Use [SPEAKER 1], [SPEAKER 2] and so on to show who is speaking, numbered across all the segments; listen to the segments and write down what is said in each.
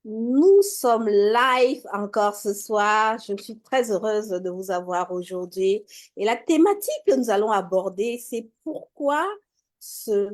[SPEAKER 1] Nous sommes live encore ce soir. Je suis très heureuse de vous avoir aujourd'hui. Et la thématique que nous allons aborder, c'est pourquoi se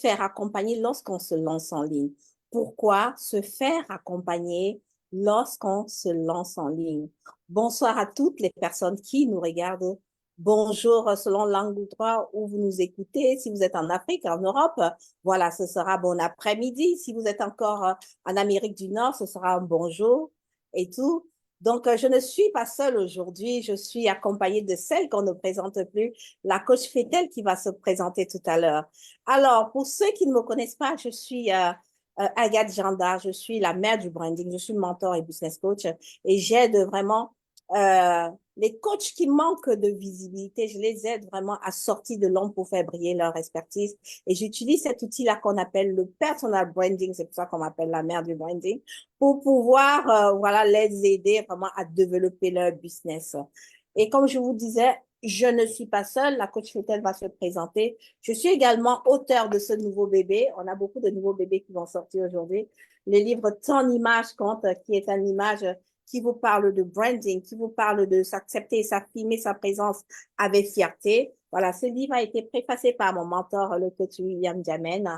[SPEAKER 1] faire accompagner lorsqu'on se lance en ligne. Pourquoi se faire accompagner lorsqu'on se lance en ligne. Bonsoir à toutes les personnes qui nous regardent. Bonjour selon l'endroit où vous nous écoutez. Si vous êtes en Afrique, en Europe, voilà, ce sera bon après-midi. Si vous êtes encore en Amérique du Nord, ce sera un bonjour et tout. Donc, je ne suis pas seule aujourd'hui. Je suis accompagnée de celle qu'on ne présente plus, la coach Fétel qui va se présenter tout à l'heure. Alors, pour ceux qui ne me connaissent pas, je suis Agathe Janda. Je suis la mère du branding. Je suis mentor et business coach et j'aide vraiment les coachs qui manquent de visibilité. Je les aide vraiment à sortir de l'ombre pour faire briller leur expertise. Et j'utilise cet outil-là qu'on appelle le personal branding, c'est pour ça qu'on m'appelle la mère du branding, pour pouvoir voilà, les aider vraiment à développer leur business. Et comme je vous disais, je ne suis pas seule, la coach Fétel va se présenter. Je suis également auteur de ce nouveau bébé. On a beaucoup de nouveaux bébés qui vont sortir aujourd'hui. Le livre Ton image compte, qui est une image qui vous parle de branding, qui vous parle de s'accepter, s'affirmer sa présence avec fierté. Voilà, ce livre a été préfacé par mon mentor, le coach William Jamen,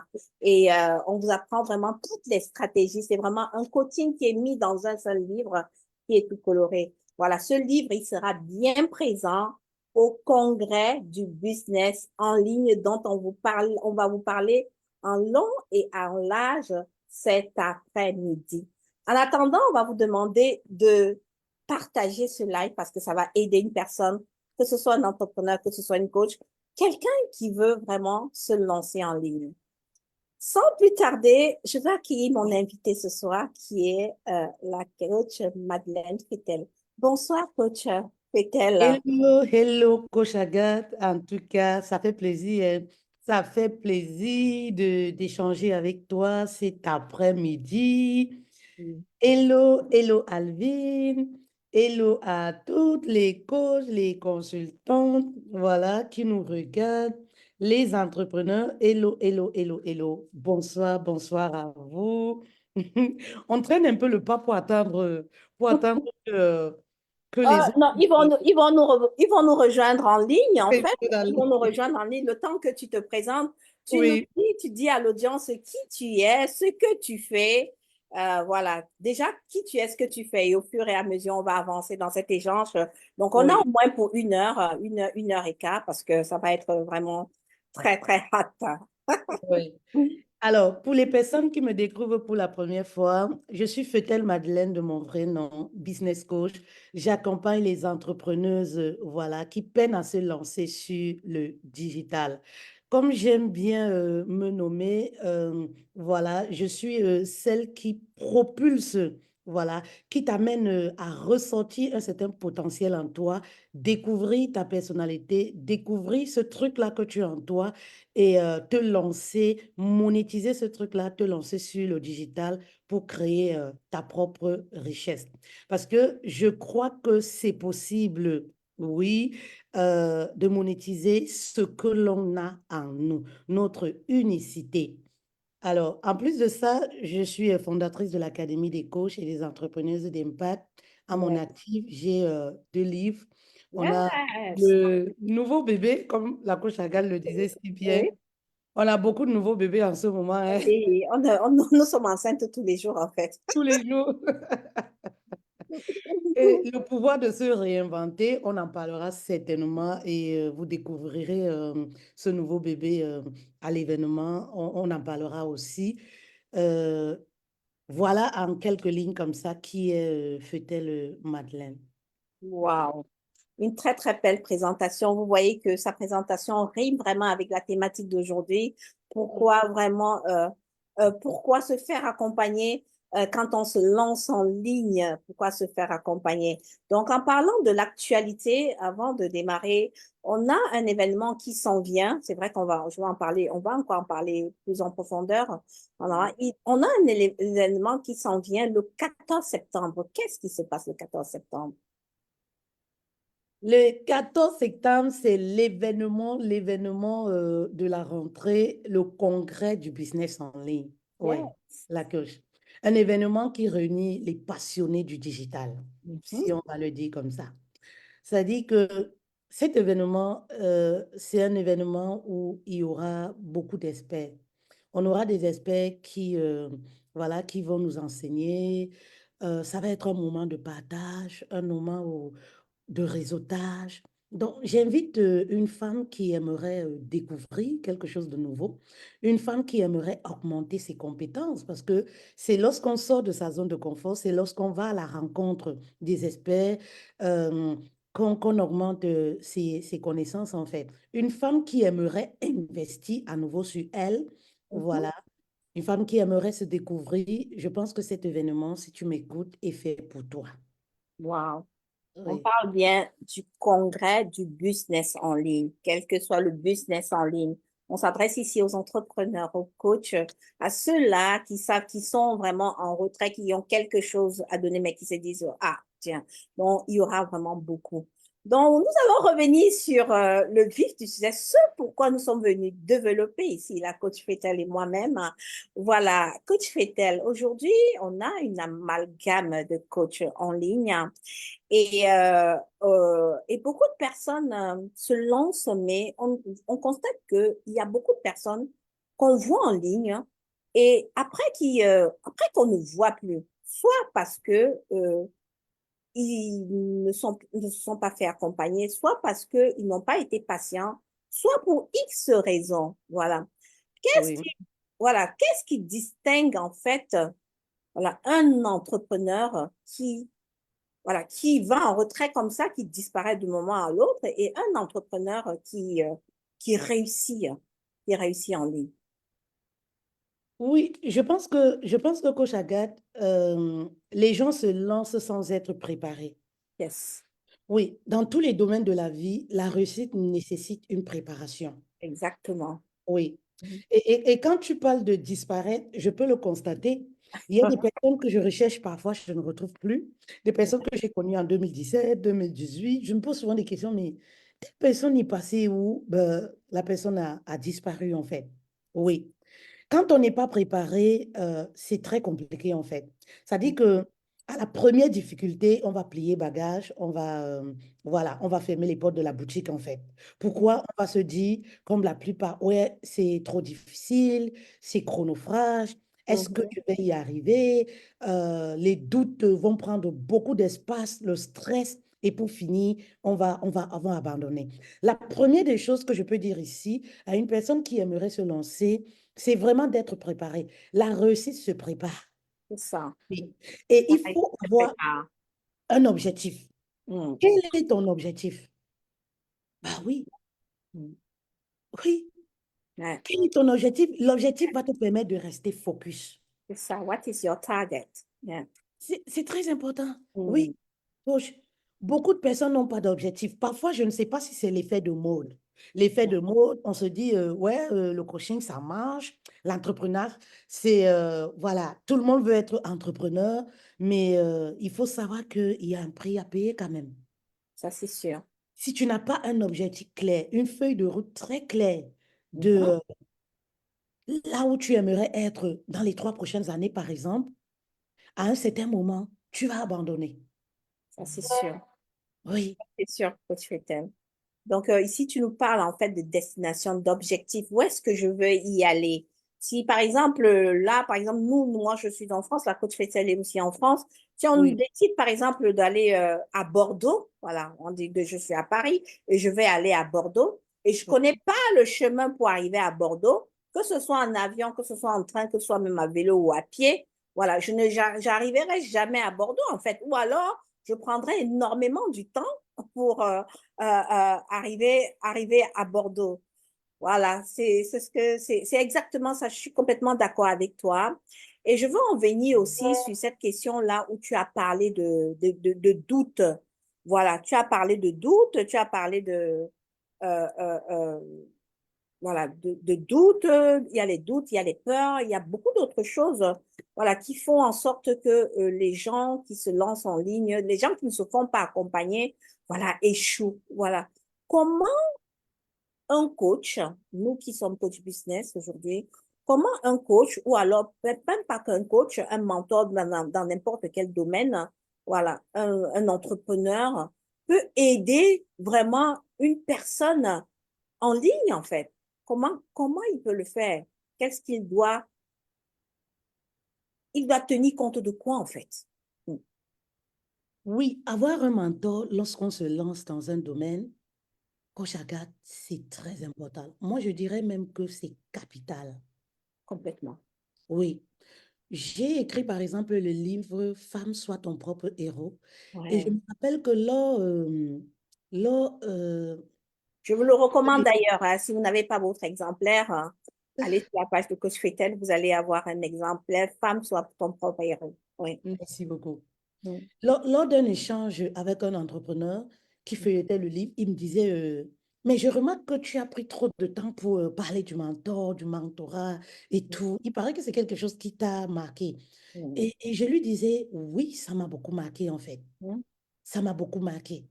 [SPEAKER 1] et on vous apprend vraiment toutes les stratégies. C'est vraiment un coaching qui est mis dans un seul livre qui est tout coloré. Voilà, ce livre, il sera bien présent au congrès du business en ligne dont on va vous parler en long et en large cet après-midi. En attendant, on va vous demander de partager ce live parce que ça va aider une personne, que ce soit un entrepreneur, que ce soit une coach, quelqu'un qui veut vraiment se lancer en ligne. Sans plus tarder, je vais accueillir mon invité ce soir qui est la coach Madeleine Fétel. Bonsoir, coach Fétel.
[SPEAKER 2] Hello, hello, Coach Agathe. En tout cas, ça fait plaisir, hein. Ça fait plaisir d'échanger avec toi cet après-midi. Hello, hello, Alvin. Hello à toutes les coachs, les consultantes, voilà, qui nous regardent, les entrepreneurs. Hello, hello, hello, hello. Bonsoir, bonsoir à vous. On traîne un peu le pas pour attendre que les autres.
[SPEAKER 1] Non, ils vont nous rejoindre en ligne, en fait. Ils vont nous rejoindre en ligne. Le temps que tu te présentes,
[SPEAKER 2] Oui,
[SPEAKER 1] tu dis à l'audience qui tu es, ce que tu fais. Voilà, déjà, qui tu es, ce que tu fais. Et au fur et à mesure, on va avancer dans cet échange. Donc, on a au
[SPEAKER 2] oui,
[SPEAKER 1] moins pour une heure et quart, parce que ça va être vraiment très, très hâte.
[SPEAKER 2] oui. Alors, pour les personnes qui me découvrent pour la première fois, je suis Fetel Madeleine de mon vrai nom, business coach. J'accompagne les entrepreneuses, voilà, qui peinent à se lancer sur le digital. Comme j'aime bien me nommer, voilà, je suis celle qui propulse, voilà, qui t'amène à ressortir un certain potentiel en toi, découvrir ta personnalité, découvrir ce truc-là que tu as en toi et te lancer, monétiser ce truc-là, te lancer sur le digital pour créer ta propre richesse. Parce que je crois que c'est possible, oui, de monétiser ce que l'on a en nous, notre unicité. Alors, en plus de ça, je suis fondatrice de l'Académie des coachs et des entrepreneuses d'impact. À mon
[SPEAKER 1] Ouais.
[SPEAKER 2] actif, j'ai deux livres. On a
[SPEAKER 1] Yes.
[SPEAKER 2] le nouveau bébé, comme la coach Agal le disait si bien.
[SPEAKER 1] Oui.
[SPEAKER 2] On a beaucoup de nouveaux bébés en ce moment, hein,
[SPEAKER 1] Et nous sommes enceintes tous les jours, en fait.
[SPEAKER 2] tous les jours. Et le pouvoir de se réinventer, on en parlera certainement et vous découvrirez ce nouveau bébé à l'événement. On en parlera aussi. Euh, voilà en quelques lignes comme ça qui est Fetel Madeleine.
[SPEAKER 1] Wow. Une très, très belle présentation. Vous voyez que sa présentation rime vraiment avec la thématique d'aujourd'hui. Pourquoi vraiment, pourquoi se faire accompagner quand on se lance en ligne? Pourquoi se faire accompagner? Donc, en parlant de l'actualité, avant de démarrer, on a un événement qui s'en vient. C'est vrai je vais en parler, on va encore en parler plus en profondeur. On a un événement qui s'en vient le 14 septembre. Qu'est-ce qui se passe le 14 septembre?
[SPEAKER 2] Le 14 septembre, c'est l'événement de la rentrée, le congrès du business en ligne. Oui,
[SPEAKER 1] Yeah.
[SPEAKER 2] la coche. Un événement qui réunit les passionnés du digital,
[SPEAKER 1] Mhm.
[SPEAKER 2] si on va le dire comme ça. Ça dit que cet événement, c'est un événement où il y aura beaucoup d'experts. On aura des experts voilà, qui vont nous enseigner. Ça va être un moment de partage, un moment de réseautage. Donc, j'invite une femme qui aimerait découvrir quelque chose de nouveau, une femme qui aimerait augmenter ses compétences, parce que c'est lorsqu'on sort de sa zone de confort, c'est lorsqu'on va à la rencontre des experts, euh, qu'on augmente ses connaissances, en fait. Une femme qui aimerait investir à nouveau sur elle,
[SPEAKER 1] Mhm.
[SPEAKER 2] voilà. Une femme qui aimerait se découvrir, je pense que cet événement, si tu m'écoutes, est fait pour toi.
[SPEAKER 1] Wow. On
[SPEAKER 2] Oui.
[SPEAKER 1] parle bien du congrès du business en ligne, quel que soit le business en ligne. On s'adresse ici aux entrepreneurs, aux coachs, à ceux-là qui savent, qui sont vraiment en retrait, qui ont quelque chose à donner, mais qui se disent, ah, tiens, donc il y aura vraiment beaucoup. Donc, nous allons revenir sur le vif du sujet, ce pourquoi nous sommes venus développer ici, la coach Fetel et moi-même. Voilà, coach Fetel, aujourd'hui, on a une amalgame de coachs en ligne. Et beaucoup de personnes se lancent, mais on constate qu'il y a beaucoup de personnes qu'on voit en ligne et après qu'on ne voit plus, soit parce que ils ne se sont pas fait accompagner, soit parce qu'ils n'ont pas été patients, soit pour X raisons. Voilà. Qu'est-ce
[SPEAKER 2] Oui.
[SPEAKER 1] qui, qu'est-ce qui distingue en fait voilà, un entrepreneur qui va en retrait comme ça, qui disparaît d'un moment à l'autre, et un entrepreneur qui réussit, qui réussit en ligne.
[SPEAKER 2] Oui, je pense que Coach Agathe, les gens se lancent sans être préparés.
[SPEAKER 1] Yes,
[SPEAKER 2] Oui, dans tous les domaines de la vie, la réussite nécessite une préparation.
[SPEAKER 1] exactement.
[SPEAKER 2] Oui.
[SPEAKER 1] Mhm.
[SPEAKER 2] Et quand tu parles de disparaître, je peux le constater. Il y a des personnes que je recherche parfois, je ne retrouve plus. Des personnes que j'ai connues en 2017, 2018. Je me pose souvent des questions, mais telle personne y passée où? Ben, la personne a disparu en fait. Oui. Quand on n'est pas préparé, c'est très compliqué en fait. Ça dit que à la première difficulté, on va plier bagage, voilà, on va fermer les portes de la boutique en fait. Pourquoi? On va se dire, comme la plupart, ouais, c'est trop difficile, c'est chronophage, est-ce que
[SPEAKER 1] Mhm.
[SPEAKER 2] je vais y arriver? Les doutes vont prendre beaucoup d'espace, le stress, et pour finir, on va abandonner. La première des choses que je peux dire ici à une personne qui aimerait se lancer, c'est vraiment d'être préparé. La réussite se prépare.
[SPEAKER 1] C'est ça.
[SPEAKER 2] Oui. Et
[SPEAKER 1] La
[SPEAKER 2] il
[SPEAKER 1] réussite
[SPEAKER 2] faut
[SPEAKER 1] se
[SPEAKER 2] avoir
[SPEAKER 1] prépare.
[SPEAKER 2] un objectif.
[SPEAKER 1] Mm.
[SPEAKER 2] Quel est ton objectif? Bah oui,
[SPEAKER 1] Mm.
[SPEAKER 2] oui.
[SPEAKER 1] Ouais.
[SPEAKER 2] Quel est ton objectif? L'objectif va te permettre de rester focus.
[SPEAKER 1] C'est ça. What is your target? Yeah.
[SPEAKER 2] C'est très important. Oui.
[SPEAKER 1] Mm.
[SPEAKER 2] Gauche. Beaucoup de personnes n'ont pas d'objectif. Parfois, je ne sais pas si c'est l'effet de mode. L'effet de mode, on se dit, ouais, le coaching, ça marche. L'entrepreneur, voilà, tout le monde veut être entrepreneur, mais il faut savoir qu'il y a un prix à payer quand même.
[SPEAKER 1] Ça, c'est sûr.
[SPEAKER 2] Si tu n'as pas un objectif clair, une feuille de route très claire de
[SPEAKER 1] Mhm.
[SPEAKER 2] là où tu aimerais être dans les 3 prochaines années, par exemple, à un certain moment, tu vas abandonner.
[SPEAKER 1] Ça, c'est sûr.
[SPEAKER 2] Oui,
[SPEAKER 1] C'est sûr que tu fais tel. Donc, ici, tu nous parles en fait de destination, d'objectif. Où est-ce que je veux y aller? Si, par exemple, là, par exemple, moi, je suis en France, la coach Faisal est aussi en France. Si on
[SPEAKER 2] oui.
[SPEAKER 1] décide, par exemple, d'aller à Bordeaux, voilà, on dit que je suis à Paris et je vais aller à Bordeaux et je connais pas le chemin pour arriver à Bordeaux, que ce soit en avion, que ce soit en train, que ce soit même à vélo ou à pied. Voilà, j'arriverai jamais à Bordeaux, en fait. Ou alors, je prendrai énormément du temps pour arriver à Bordeaux. Voilà, c'est exactement ça. Je suis complètement d'accord avec toi. Et je veux en venir aussi sur cette question-là où tu as parlé de doute. Voilà, tu as parlé de doute, tu as parlé euh, euh, euh, voilà, de doute. Il y a les doutes, il y a les peurs, il y a beaucoup d'autres choses, voilà, qui font en sorte que les gens qui se lancent en ligne, les gens qui ne se font pas accompagner, voilà, échouent. Voilà. Comment un coach, nous qui sommes coach business aujourd'hui, comment un coach, ou alors même pas qu'un coach, un mentor dans n'importe quel domaine, voilà, un entrepreneur peut aider vraiment une personne en ligne, en fait. Comment il peut le faire? Qu'est-ce qu'il doit, il doit tenir compte de quoi, en fait? Mm.
[SPEAKER 2] Oui, avoir un mentor lorsqu'on se lance dans un domaine, Coach Agathe, c'est très important. Moi, je dirais même que c'est capital.
[SPEAKER 1] Complètement.
[SPEAKER 2] Oui. J'ai écrit, par exemple, le livre Femme, sois ton propre héros. Et je
[SPEAKER 1] Ouais.
[SPEAKER 2] me rappelle que lors,
[SPEAKER 1] Je vous le recommande d'ailleurs, hein, si vous n'avez pas votre exemplaire, allez sur la page de Coach Fétel, vous allez avoir un exemplaire. Femme, soit ton propre héros. Oui.
[SPEAKER 2] merci beaucoup.
[SPEAKER 1] Mm.
[SPEAKER 2] Lors d'un échange avec un entrepreneur qui feuilletait le livre, il me disait, mais je remarque que tu as pris trop de temps pour parler du mentor, du mentorat et tout. Il paraît que c'est quelque chose qui t'a marqué.
[SPEAKER 1] Mm.
[SPEAKER 2] Et je lui disais, oui, ça m'a beaucoup marqué en fait.
[SPEAKER 1] Mm.
[SPEAKER 2] Ça m'a beaucoup marqué.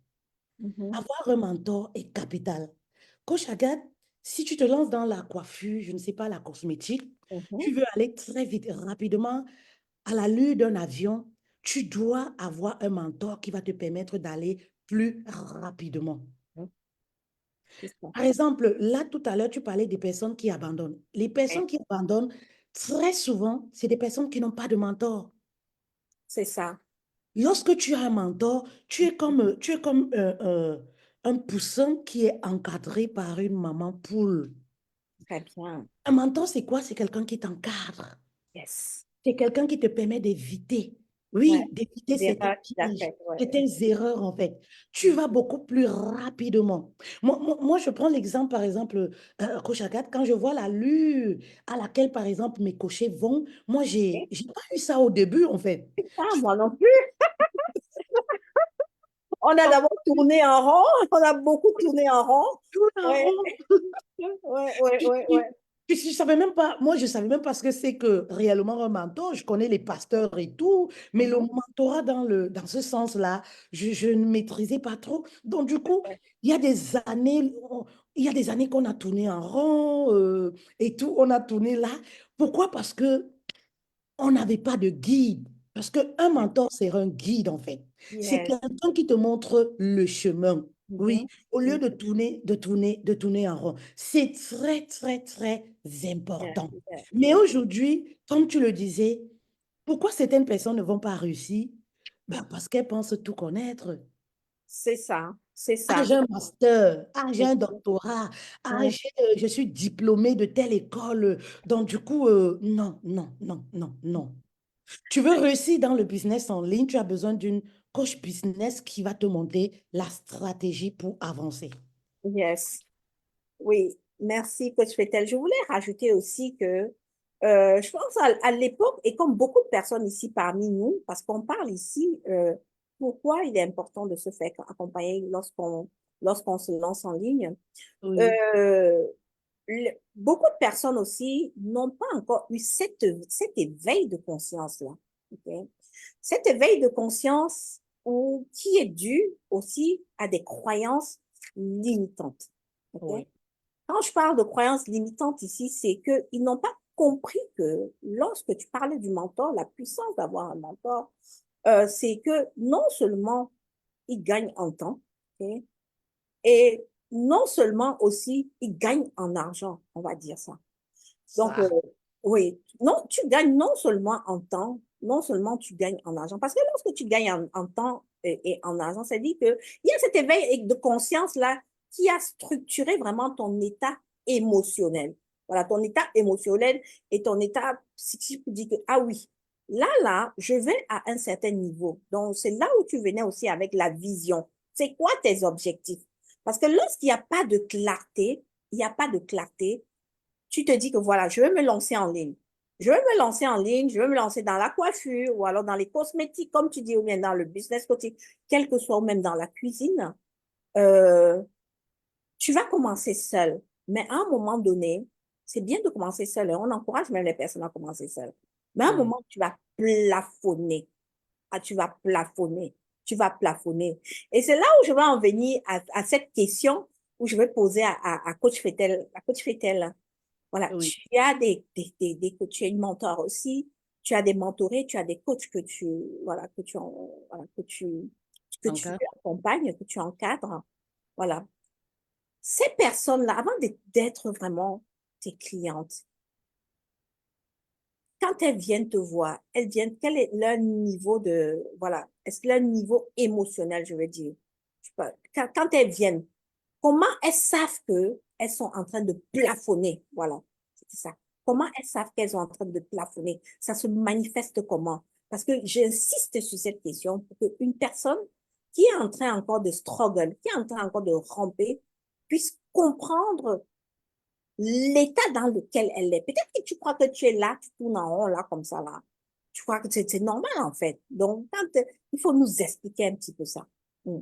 [SPEAKER 1] Mhm.
[SPEAKER 2] Avoir un mentor est capital. Coach Agathe, si tu te lances dans la coiffure, je ne sais pas, la cosmétique,
[SPEAKER 1] Mhm.
[SPEAKER 2] tu veux aller très vite, rapidement, à l'allure d'un avion, tu dois avoir un mentor qui va te permettre d'aller plus rapidement.
[SPEAKER 1] Mhm. C'est ça.
[SPEAKER 2] Par exemple, là, tout à l'heure, tu parlais des personnes qui abandonnent. Les
[SPEAKER 1] Ouais.
[SPEAKER 2] personnes qui abandonnent, très souvent, c'est des personnes qui n'ont pas de mentor.
[SPEAKER 1] C'est ça.
[SPEAKER 2] Lorsque tu as un mentor, tu es comme un poussin qui est encadré par une maman poule.
[SPEAKER 1] Très bien.
[SPEAKER 2] Un mentor, c'est quoi? C'est quelqu'un qui t'encadre.
[SPEAKER 1] Yes.
[SPEAKER 2] C'est quelqu'un qui te permet d'éviter,
[SPEAKER 1] Ouais.
[SPEAKER 2] oui, d'éviter
[SPEAKER 1] Des
[SPEAKER 2] certains
[SPEAKER 1] erreurs qu'il a
[SPEAKER 2] pièges,
[SPEAKER 1] faites. Ouais.
[SPEAKER 2] certaines erreurs en fait. Tu
[SPEAKER 1] Mm.
[SPEAKER 2] vas beaucoup plus rapidement. Moi, je prends l'exemple, par exemple, Coach Agathe, quand je vois l'allure à laquelle, par exemple, mes cochers vont, moi,
[SPEAKER 1] Et
[SPEAKER 2] j'ai pas eu ça au début en fait.
[SPEAKER 1] ça, moi non plus. On a d'abord tourné en rond. On a beaucoup tourné en rond.
[SPEAKER 2] Tout en
[SPEAKER 1] Ouais.
[SPEAKER 2] rond.
[SPEAKER 1] Ouais, ouais,
[SPEAKER 2] Je,
[SPEAKER 1] ouais,
[SPEAKER 2] je-
[SPEAKER 1] ouais.
[SPEAKER 2] je savais même pas, moi, je savais même pas ce que c'est que réellement un mentor. Je connais les pasteurs et tout, mais le
[SPEAKER 1] Mhm.
[SPEAKER 2] mentorat dans ce sens-là, je ne maîtrisais pas trop. Donc, du coup, il y a des années, il y a des années qu'on a tourné en rond et tout, on a tourné là. Pourquoi? Parce que on n'avait pas de guide. Parce qu'un mentor, c'est un guide, en fait. C'est
[SPEAKER 1] Yes.
[SPEAKER 2] quelqu'un qui te montre le chemin. Oui,
[SPEAKER 1] Mhm.
[SPEAKER 2] au lieu
[SPEAKER 1] Mhm.
[SPEAKER 2] de tourner, de tourner en rond. C'est très, très, très
[SPEAKER 1] Yeah,
[SPEAKER 2] important.
[SPEAKER 1] yeah,
[SPEAKER 2] Mais
[SPEAKER 1] yeah.
[SPEAKER 2] aujourd'hui, comme tu le disais, pourquoi certaines personnes ne vont pas réussir? Ben, parce qu'elles pensent tout connaître.
[SPEAKER 1] C'est ça. C'est
[SPEAKER 2] Ah,
[SPEAKER 1] ça.
[SPEAKER 2] j'ai un master, ah, j'ai un
[SPEAKER 1] Mhm.
[SPEAKER 2] doctorat, ah,
[SPEAKER 1] Mhm.
[SPEAKER 2] je suis diplômée de telle école. Donc, du coup, non, non, non, non, non. Tu veux réussir dans le business en ligne, tu as besoin d'une coach business qui va te montrer la stratégie pour avancer.
[SPEAKER 1] Yes. Oui, merci, Coach Fetel. Je voulais rajouter aussi que je pense à l'époque, et comme beaucoup de personnes ici parmi nous, parce qu'on parle ici, pourquoi il est important de se faire accompagner lorsqu'on se lance en ligne.
[SPEAKER 2] Oui,
[SPEAKER 1] Euh, Beaucoup de personnes aussi n'ont pas encore eu cet éveil de conscience-là. Ok. Cet éveil de conscience qui est dû aussi à des croyances limitantes. Ok.
[SPEAKER 2] oui,
[SPEAKER 1] Quand je parle de croyances limitantes ici, c'est qu'ils n'ont pas compris que lorsque tu parlais du mentor, la puissance d'avoir un mentor, c'est que non seulement il gagne en temps, ok, et non seulement aussi il gagne en argent, on va dire ça. Donc,
[SPEAKER 2] ça,
[SPEAKER 1] oui, non, tu gagnes non seulement en temps, non seulement tu gagnes en argent, parce que lorsque tu gagnes en temps et en argent, ça dit qu'il y a cet éveil de conscience-là qui a structuré vraiment ton état émotionnel. Voilà, ton état émotionnel et ton état psychique dit que, ah oui, là, je vais à un certain niveau. Donc, c'est là où tu venais aussi avec la vision. C'est quoi tes objectifs? Parce que lorsqu'il n'y a pas de clarté, il n'y a pas de clarté, tu te dis que voilà, je vais me lancer en ligne. Je vais me lancer en ligne, je vais me lancer dans la coiffure ou alors dans les cosmétiques, comme tu dis, ou bien dans le business coaching, quel que soit, ou même dans la cuisine. Euh, Tu vas commencer seul. Mais à un moment donné, c'est bien de commencer seul, hein. On encourage même les personnes à commencer seul. Mais à un
[SPEAKER 2] oui.
[SPEAKER 1] moment, tu vas plafonner. Ah, tu vas plafonner. Tu vas plafonner. Et c'est là où je vais en venir à cette question où je vais poser à Coach Fetel. À Coach Fetel. Voilà,
[SPEAKER 2] Oui,
[SPEAKER 1] tu as tu as une mentor aussi, tu as des mentorés, tu as des coachs voilà, que tu
[SPEAKER 2] encore.
[SPEAKER 1] accompagnes, que tu encadres. Voilà. Ces personnes-là, avant d'être vraiment tes clientes, quand elles viennent te voir, quel est leur niveau voilà, est-ce que leur niveau émotionnel, je veux dire, je sais pas, quand elles viennent, comment elles savent que elles sont en train de plafonner, voilà, c'est ça. Comment elles savent qu'elles sont en train de plafonner? Ça se manifeste comment? Parce que j'insiste sur cette question pour qu'une personne qui est en train encore de struggle, qui est en train encore de ramper, puisse comprendre l'état dans lequel elle est. Peut-être que tu crois que tu es là, tu tournes en rond là, comme ça, là. Tu crois que c'est normal, en fait. Donc, il faut nous expliquer un petit peu ça. Mm.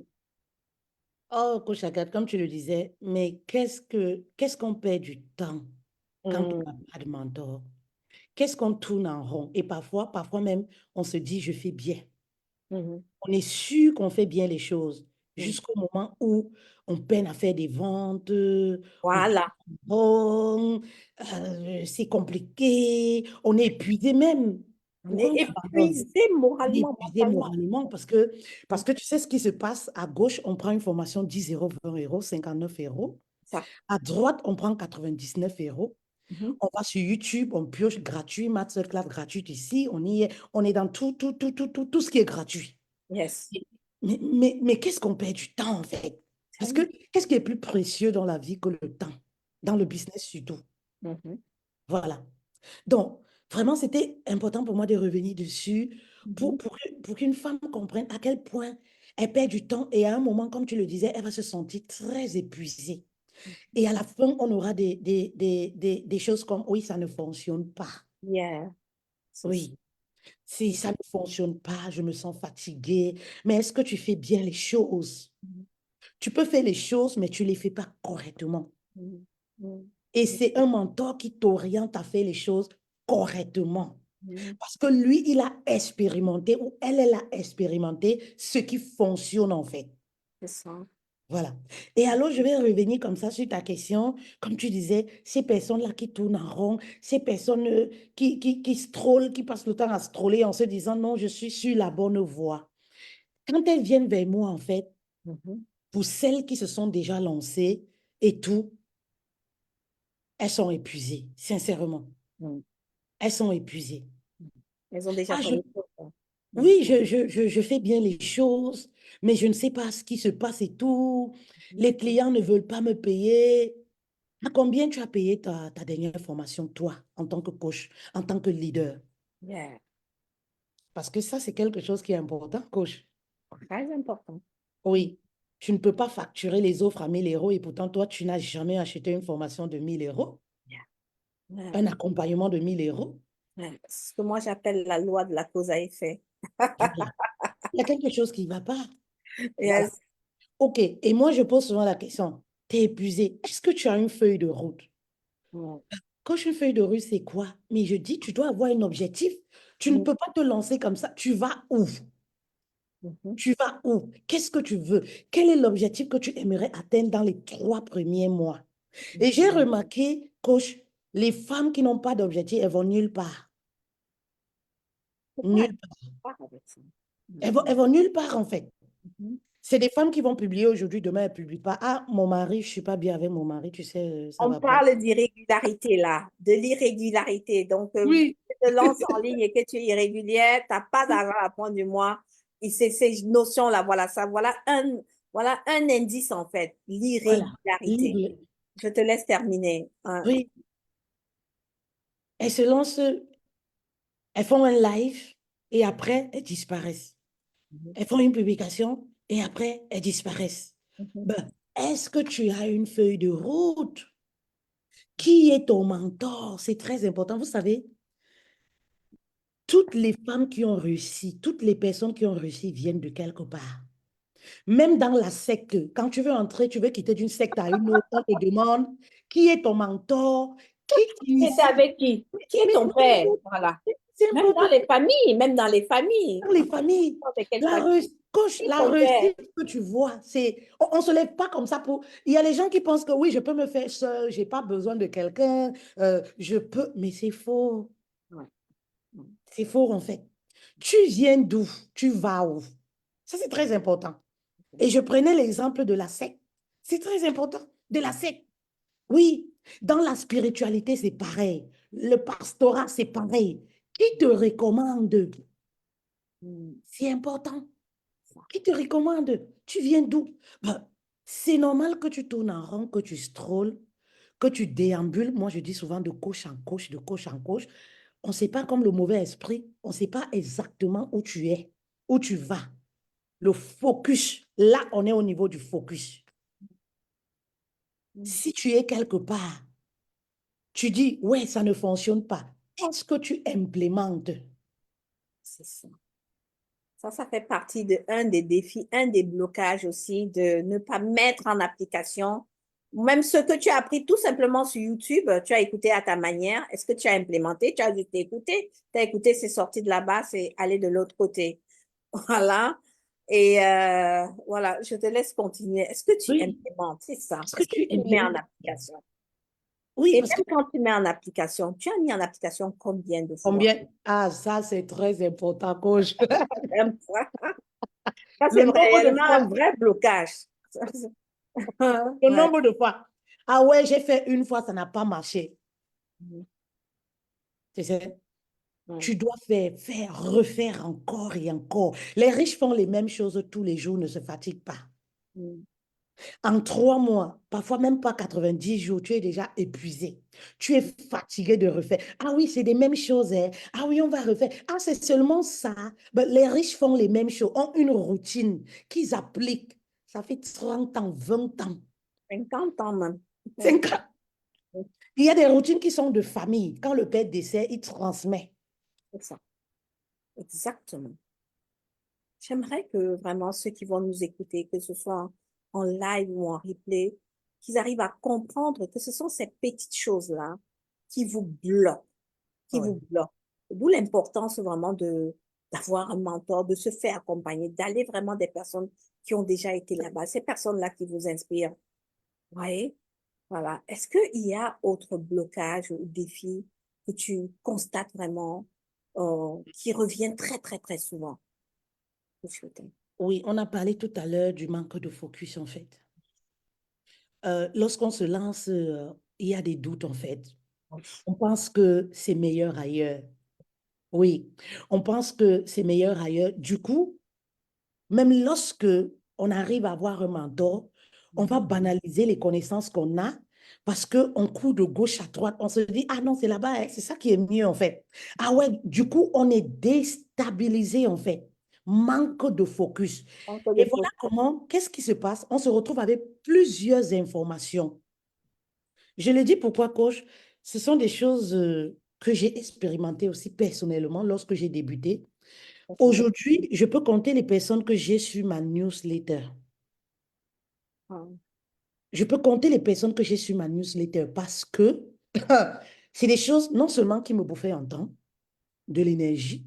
[SPEAKER 2] Oh, coach Agathe, comme tu le disais, mais qu'est-ce qu'on perd du temps quand on n'a
[SPEAKER 1] Mm.
[SPEAKER 2] pas de mentor? Qu'est-ce qu'on tourne en rond? Et parfois même, on se dit, je fais bien.
[SPEAKER 1] Mhm.
[SPEAKER 2] On est sûr qu'on fait bien les choses
[SPEAKER 1] Mm.
[SPEAKER 2] jusqu'au moment où on peine à faire des ventes, on tourne
[SPEAKER 1] Voilà.
[SPEAKER 2] en rond, c'est compliqué, on est épuisé même.
[SPEAKER 1] On est
[SPEAKER 2] Pourquoi on abandonne?
[SPEAKER 1] épuisé
[SPEAKER 2] On est
[SPEAKER 1] moralement,
[SPEAKER 2] épuisé
[SPEAKER 1] mentalement.
[SPEAKER 2] moralement
[SPEAKER 1] Mm.
[SPEAKER 2] parce que tu sais ce qui se passe à gauche, on prend une formation 10 euros, 20 euros, 59 euros.
[SPEAKER 1] Ça.
[SPEAKER 2] À droite, on prend 99 euros.
[SPEAKER 1] Mhm.
[SPEAKER 2] On va sur YouTube, on pioche gratuit, masterclass gratuite ici, on y est, on est dans tout ce qui est gratuit.
[SPEAKER 1] Yes.
[SPEAKER 2] Mais qu'est-ce qu'on perd du temps en fait? Parce que qu'est-ce qui est plus précieux dans la vie que le temps? Dans le business surtout.
[SPEAKER 1] Mhm.
[SPEAKER 2] Voilà. Donc, vraiment, c'était important pour moi de revenir dessus
[SPEAKER 1] Mhm.
[SPEAKER 2] pour qu'une femme comprenne à quel point elle perd du temps et à un moment, comme tu le disais, elle va se sentir très épuisée. Et à la fin, on aura des choses comme, oui, ça ne fonctionne pas.
[SPEAKER 1] Yeah. C'est ça.
[SPEAKER 2] Oui, si ça ne fonctionne pas, je me sens fatiguée. Mais est-ce que tu fais bien les choses?
[SPEAKER 1] Mhm.
[SPEAKER 2] Tu peux faire les choses, mais tu ne les fais pas correctement.
[SPEAKER 1] Mhm. Mhm.
[SPEAKER 2] Et c'est un mentor qui t'oriente à faire les choses correctement.
[SPEAKER 1] Mhm.
[SPEAKER 2] Parce que lui, il a expérimenté ou elle a expérimenté ce qui fonctionne en fait.
[SPEAKER 1] C'est ça.
[SPEAKER 2] Voilà. Et alors, je vais revenir comme ça sur ta question. Comme tu disais, ces personnes-là qui tournent en rond, ces personnes qui strollent, qui passent le temps à stroller en se disant non, je suis sur la bonne voie. Quand elles viennent vers moi, en fait,
[SPEAKER 1] Mhm.
[SPEAKER 2] pour celles qui se sont déjà lancées et tout, elles sont épuisées, sincèrement.
[SPEAKER 1] Mhm.
[SPEAKER 2] Elles sont épuisées.
[SPEAKER 1] Elles ont déjà
[SPEAKER 2] Ah,
[SPEAKER 1] connu ça. Mhm.
[SPEAKER 2] oui, je fais bien les choses, mais je ne sais pas ce qui se passe et tout. Les clients ne veulent pas me payer. À combien tu as payé ta dernière formation, toi, en tant que coach, en tant que leader?
[SPEAKER 1] Yeah.
[SPEAKER 2] Parce que ça, c'est quelque chose qui est important, coach.
[SPEAKER 1] Très important.
[SPEAKER 2] Oui, tu ne peux pas facturer les offres à 1 000 euros et pourtant, toi, tu n'as jamais acheté une formation de 1 000 euros,
[SPEAKER 1] Yeah. Yeah.
[SPEAKER 2] un accompagnement de 1 000 euros.
[SPEAKER 1] Ouais, c'est ce que moi j'appelle la loi de la cause à effet.
[SPEAKER 2] Voilà. Il y a quelque chose qui ne va pas. Voilà.
[SPEAKER 1] Yes.
[SPEAKER 2] OK. Et moi, je pose souvent la question, tu es épuisé. Est-ce que tu as une feuille de route?
[SPEAKER 1] Mm.
[SPEAKER 2] Coach, une feuille de route, c'est quoi? Mais je dis, tu dois avoir un objectif. Tu ne
[SPEAKER 1] Mm.
[SPEAKER 2] peux pas te lancer comme ça. Tu vas où?
[SPEAKER 1] Mhm.
[SPEAKER 2] Tu vas où? Qu'est-ce que tu veux? Quel est l'objectif que tu aimerais atteindre dans les 3 premiers mois? Et j'ai remarqué, coach, les femmes qui n'ont pas d'objectif, elles vont nulle part.
[SPEAKER 1] Pourquoi elle
[SPEAKER 2] Nulle part.
[SPEAKER 1] part avec ça?
[SPEAKER 2] Elles vont nulle part, en fait.
[SPEAKER 1] Mhm.
[SPEAKER 2] C'est des femmes qui vont publier aujourd'hui, demain, elles ne publient pas. Ah, mon mari, je ne suis pas bien avec mon mari, tu sais, ça ne
[SPEAKER 1] On
[SPEAKER 2] va pas.
[SPEAKER 1] parle d'irrégularité là, de l'irrégularité. Donc,
[SPEAKER 2] Oui,
[SPEAKER 1] tu te lances en ligne et que tu es irrégulière, tu n'as pas d'argent à la fin du mois. Et c'est ces notions-là, voilà ça, voilà un indice en fait,
[SPEAKER 2] voilà.
[SPEAKER 1] l'irrégularité.
[SPEAKER 2] Libre.
[SPEAKER 1] Je te laisse terminer. Hein.
[SPEAKER 2] Oui, elles se lancent, elles font un live et après, elles disparaissent.
[SPEAKER 1] Mhm.
[SPEAKER 2] Elles font une publication et après, elles disparaissent.
[SPEAKER 1] Mhm.
[SPEAKER 2] Ben, est-ce que tu as une feuille de route? Qui est ton mentor? C'est très important. Vous savez, toutes les femmes qui ont réussi, toutes les personnes qui ont réussi viennent de quelque part. Même dans la secte, quand tu veux entrer, tu veux quitter d'une secte à une autre, on te demande qui est ton mentor, qui
[SPEAKER 1] Et t'es
[SPEAKER 2] t'initie.
[SPEAKER 1] avec qui? Qui est
[SPEAKER 2] Mais
[SPEAKER 1] ton père? Voilà.
[SPEAKER 2] c'est
[SPEAKER 1] Même dans
[SPEAKER 2] important
[SPEAKER 1] les familles, même dans les familles.
[SPEAKER 2] pour les familles.
[SPEAKER 1] N'importe quelle
[SPEAKER 2] La,
[SPEAKER 1] famille.
[SPEAKER 2] Coach,
[SPEAKER 1] Il
[SPEAKER 2] la
[SPEAKER 1] faut faire.
[SPEAKER 2] réussite que tu vois, on ne se lève pas comme ça pour. Il y a les gens qui pensent que oui, je peux me faire seul, je n'ai pas besoin de quelqu'un, je peux. Mais c'est faux.
[SPEAKER 1] Ouais.
[SPEAKER 2] C'est faux en fait. Tu viens d'où? Tu vas où? Ça, c'est très important. Et je prenais l'exemple de la secte. C'est très important, de la secte. Oui, dans la spiritualité, c'est pareil. Le pastorat, c'est pareil. Qui te recommande?
[SPEAKER 1] Mm.
[SPEAKER 2] C'est important. Qui te recommande? Tu viens d'où? Ben, c'est normal que tu tournes en rond, que tu strolles, que tu déambules. Moi, je dis souvent de gauche en gauche, de gauche en gauche. On ne sait pas comme le mauvais esprit, on ne sait pas exactement où tu es, où tu vas. Le focus, là, on est au niveau du focus.
[SPEAKER 1] Mm.
[SPEAKER 2] Si tu es quelque part, tu dis, ouais, ça ne fonctionne pas. Est-ce que tu implémentes?
[SPEAKER 1] C'est ça. Ça fait partie de un des défis, un des blocages aussi, de ne pas mettre en application même ce que tu as appris tout simplement sur YouTube, tu as écouté à ta manière. Est-ce que tu as implémenté? Tu as juste écouté. Tu as écouté, c'est sorti de là-bas, c'est aller de l'autre côté. Voilà. Et voilà, je te laisse continuer. Est-ce que tu
[SPEAKER 2] Oui.
[SPEAKER 1] implémentes? C'est ça.
[SPEAKER 2] Est-ce que
[SPEAKER 1] Est-ce que
[SPEAKER 2] tu
[SPEAKER 1] tu mets en
[SPEAKER 2] implémentes?
[SPEAKER 1] application?
[SPEAKER 2] Oui,
[SPEAKER 1] Et
[SPEAKER 2] parce que
[SPEAKER 1] même quand tu mets en application, tu as mis en application combien de fois?
[SPEAKER 2] combien? Ah, ça, c'est très important, coach.
[SPEAKER 1] Combien de fois? Ça,
[SPEAKER 2] Le
[SPEAKER 1] c'est
[SPEAKER 2] nombre de
[SPEAKER 1] réellement un
[SPEAKER 2] fois.
[SPEAKER 1] vrai blocage.
[SPEAKER 2] Le
[SPEAKER 1] Ouais.
[SPEAKER 2] nombre de fois. Ah ouais, j'ai fait une fois, ça n'a pas marché.
[SPEAKER 1] Mhm.
[SPEAKER 2] Tu sais,
[SPEAKER 1] Ouais.
[SPEAKER 2] tu dois faire, refaire encore et encore. Les riches font les mêmes choses tous les jours, ne se fatiguent pas.
[SPEAKER 1] Mhm.
[SPEAKER 2] En 3 mois, parfois même pas 90 jours, tu es déjà épuisé. Tu es fatigué de refaire. Ah oui, c'est des mêmes choses, hein. Ah oui, on va refaire. Ah, c'est seulement ça. Ben, les riches font les mêmes choses, ont une routine qu'ils appliquent. Ça fait 30 ans, 20 ans,
[SPEAKER 1] 50 ans même. Ouais.
[SPEAKER 2] 50 ans. Il y a des routines qui sont de famille. Quand le père décède, il transmet.
[SPEAKER 1] C'est ça. Exactement. J'aimerais que vraiment ceux qui vont nous écouter, que ce soit en live ou en replay, qu'ils arrivent à comprendre que ce sont ces petites choses-là qui vous bloquent, qui
[SPEAKER 2] Ouais.
[SPEAKER 1] vous bloquent. D'où l'importance vraiment de d'avoir un mentor, de se faire accompagner, d'aller vraiment des personnes qui ont déjà été là-bas, ces personnes-là qui vous inspirent. Vous voyez? Voilà. Est-ce qu'il y a autre blocage ou défi que tu constates vraiment qui revient très, très, très souvent?
[SPEAKER 2] Oui, on a parlé tout à l'heure du manque de focus, en fait. Lorsqu'on se lance, il y a des doutes, en fait. On pense que c'est meilleur ailleurs. Oui, on pense que c'est meilleur ailleurs. Du coup, même lorsque on arrive à avoir un mentor, on va banaliser les connaissances qu'on a parce qu'on court de gauche à droite. On se dit, ah non, c'est là-bas, hein, c'est ça qui est mieux en fait. Ah ouais, du coup, on est déstabilisé en fait. Manque de focus.
[SPEAKER 1] Manque de
[SPEAKER 2] Et voilà
[SPEAKER 1] focus.
[SPEAKER 2] comment, qu'est-ce qui se passe? On se retrouve avec plusieurs informations. Je le dis pourquoi, coach, ce sont des choses que j'ai expérimentées aussi personnellement lorsque j'ai débuté. Aujourd'hui, je peux compter les personnes que j'ai sur ma newsletter. Je peux compter les personnes que j'ai sur ma newsletter parce que c'est des choses non seulement qui me bouffaient en temps, de l'énergie,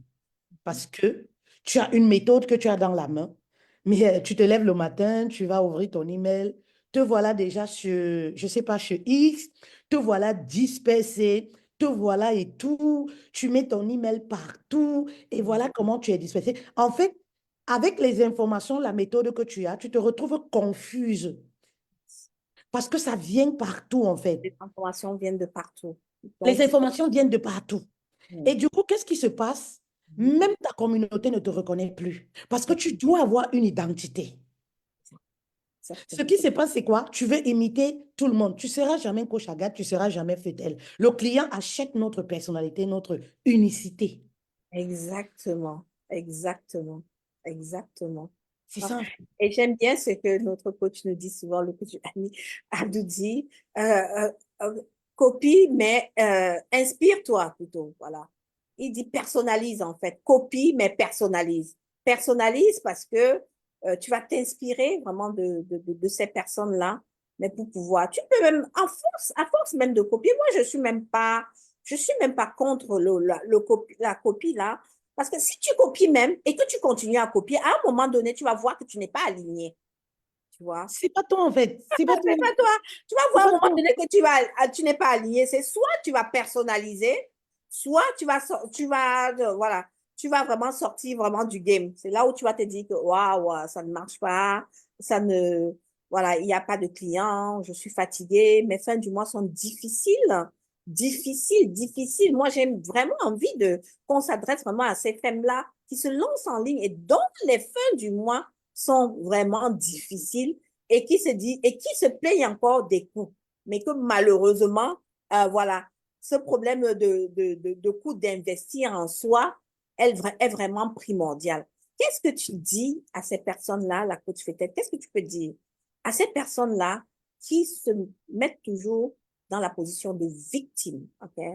[SPEAKER 2] parce que tu as une méthode que tu as dans la main, mais tu te lèves le matin, tu vas ouvrir ton email, te voilà déjà sur, je ne sais pas, sur X, te voilà dispersé, te voilà et tout, tu mets ton email partout et voilà comment tu es dispersé. En fait, avec les informations, la méthode que tu as, tu te retrouves confuse parce que ça vient partout en fait.
[SPEAKER 1] Les informations viennent de partout.
[SPEAKER 2] Les
[SPEAKER 1] Donc,
[SPEAKER 2] informations viennent de partout. Et du coup, qu'est-ce qui se passe? Même ta communauté ne te reconnaît plus parce que tu dois avoir une identité. Ce
[SPEAKER 1] exactement.
[SPEAKER 2] qui se passe, c'est quoi? Tu veux imiter tout le monde. Tu ne seras jamais coach Agathe, tu ne seras jamais Fetel. Le client achète notre personnalité, notre unicité.
[SPEAKER 1] Exactement. Exactement. Exactement.
[SPEAKER 2] C'est
[SPEAKER 1] Ah,
[SPEAKER 2] ça, en fait.
[SPEAKER 1] et j'aime bien ce que notre coach nous dit souvent, le coach ami Abdou dit, euh, copie, mais inspire-toi plutôt. Voilà. Il dit personnalise en fait. Copie, mais personnalise. Personnalise parce que tu vas t'inspirer vraiment de ces personnes-là, mais pour pouvoir, tu peux même, à force même de copier, moi je suis même pas contre la copie là, Parce que si tu copies même et que tu continues à copier, à un moment donné, tu vas voir que tu n'es pas aligné. Tu vois?
[SPEAKER 2] C'est pas toi, en fait. C'est pas toi.
[SPEAKER 1] C'est pas toi. Tu vas
[SPEAKER 2] C'est
[SPEAKER 1] voir à un
[SPEAKER 2] pas
[SPEAKER 1] moment
[SPEAKER 2] toi.
[SPEAKER 1] donné que tu n'es pas aligné. C'est soit tu vas personnaliser, soit voilà, tu vas vraiment sortir vraiment du game. C'est là où tu vas te dire que waouh, ça ne marche pas, ça ne, voilà, il n'y a pas de clients, je suis fatiguée, mes fins du mois sont difficiles, difficiles, difficiles. Moi, j'ai vraiment envie de qu'on s'adresse vraiment à ces femmes-là qui se lancent en ligne et dont les fins du mois sont vraiment difficiles et qui se plaignent encore des coûts, mais que malheureusement, voilà, ce problème de coût d'investir en soi est vraiment primordial. Qu'est-ce que tu dis à ces personnes-là, la coach Fétette? Qu'est-ce que tu peux dire à ces personnes-là qui se mettent toujours dans la position de victime, ok?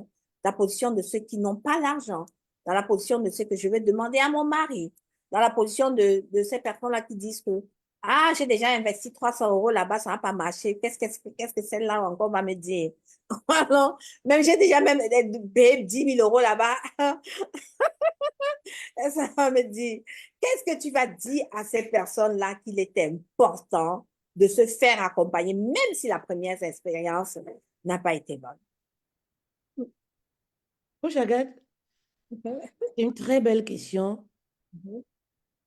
[SPEAKER 1] La position de ceux qui n'ont pas l'argent, dans la position de ceux que je vais demander à mon mari, dans la position de ces personnes-là qui disent que ah, j'ai déjà investi 300 euros là-bas, ça n'a pas marché. Qu'est-ce que celle-là encore va me dire? Alors, même j'ai déjà même payé 10 000 euros là-bas. Ça va me dire, qu'est-ce que tu vas dire à ces personnes-là qu'il est important de se faire accompagner, même si la première expérience n'a pas été bonne?
[SPEAKER 2] Coach Agathe, c'est une très belle question.
[SPEAKER 1] Mhm,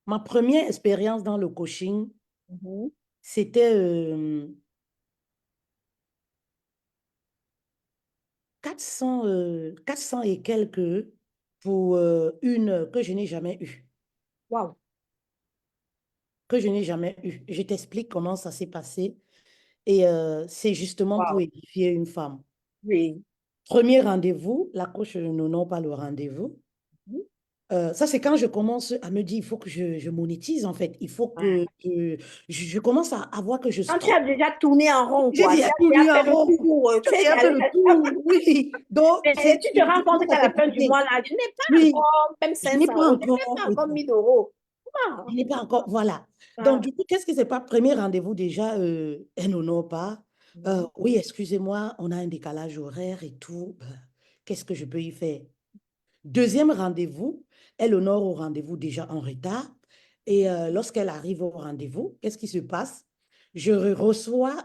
[SPEAKER 2] Ma première expérience dans le coaching,
[SPEAKER 1] mhm.
[SPEAKER 2] c'était 400 et quelques pour une que je n'ai jamais eue.
[SPEAKER 1] Wow,
[SPEAKER 2] Que je n'ai jamais eue. Je t'explique comment ça s'est passé. Et c'est justement pour
[SPEAKER 1] wow,
[SPEAKER 2] édifier une femme.
[SPEAKER 1] oui.
[SPEAKER 2] Premier rendez-vous, la coach ne nomme pas le rendez-vous.
[SPEAKER 1] Mhm.
[SPEAKER 2] Ça, c'est quand je commence à me dire, il faut que je monétise, en fait. Il faut
[SPEAKER 1] Ouais.
[SPEAKER 2] que je commence à voir que je
[SPEAKER 1] Quand tu
[SPEAKER 2] stocke.
[SPEAKER 1] as déjà tourné en rond,
[SPEAKER 2] J'ai
[SPEAKER 1] quoi, tu
[SPEAKER 2] déjà
[SPEAKER 1] as
[SPEAKER 2] tourné
[SPEAKER 1] déjà
[SPEAKER 2] en
[SPEAKER 1] fait le
[SPEAKER 2] rond.
[SPEAKER 1] tour,
[SPEAKER 2] Tu as déjà fait le tour, oui. Donc,
[SPEAKER 1] et tu te
[SPEAKER 2] je
[SPEAKER 1] rends compte
[SPEAKER 2] commence à
[SPEAKER 1] qu'à la fin du
[SPEAKER 2] t'écouter.
[SPEAKER 1] mois, là, je n'ai pas
[SPEAKER 2] Oui,
[SPEAKER 1] encore même
[SPEAKER 2] je n'ai
[SPEAKER 1] 500
[SPEAKER 2] pas
[SPEAKER 1] euros, je n'ai même
[SPEAKER 2] encore.
[SPEAKER 1] pas encore 1000 euros. Ah,
[SPEAKER 2] Je n'ai pas encore, voilà. Donc,
[SPEAKER 1] ah,
[SPEAKER 2] du coup, qu'est-ce que c'est pas premier rendez-vous déjà? Elle n'honore pas.
[SPEAKER 1] mhm,
[SPEAKER 2] Oui, excusez-moi, on a un décalage horaire et tout. Qu'est-ce que je peux y faire? Deuxième rendez-vous, elle honore au rendez-vous déjà en retard. Et lorsqu'elle arrive au rendez-vous, qu'est-ce qui se passe? Je reçois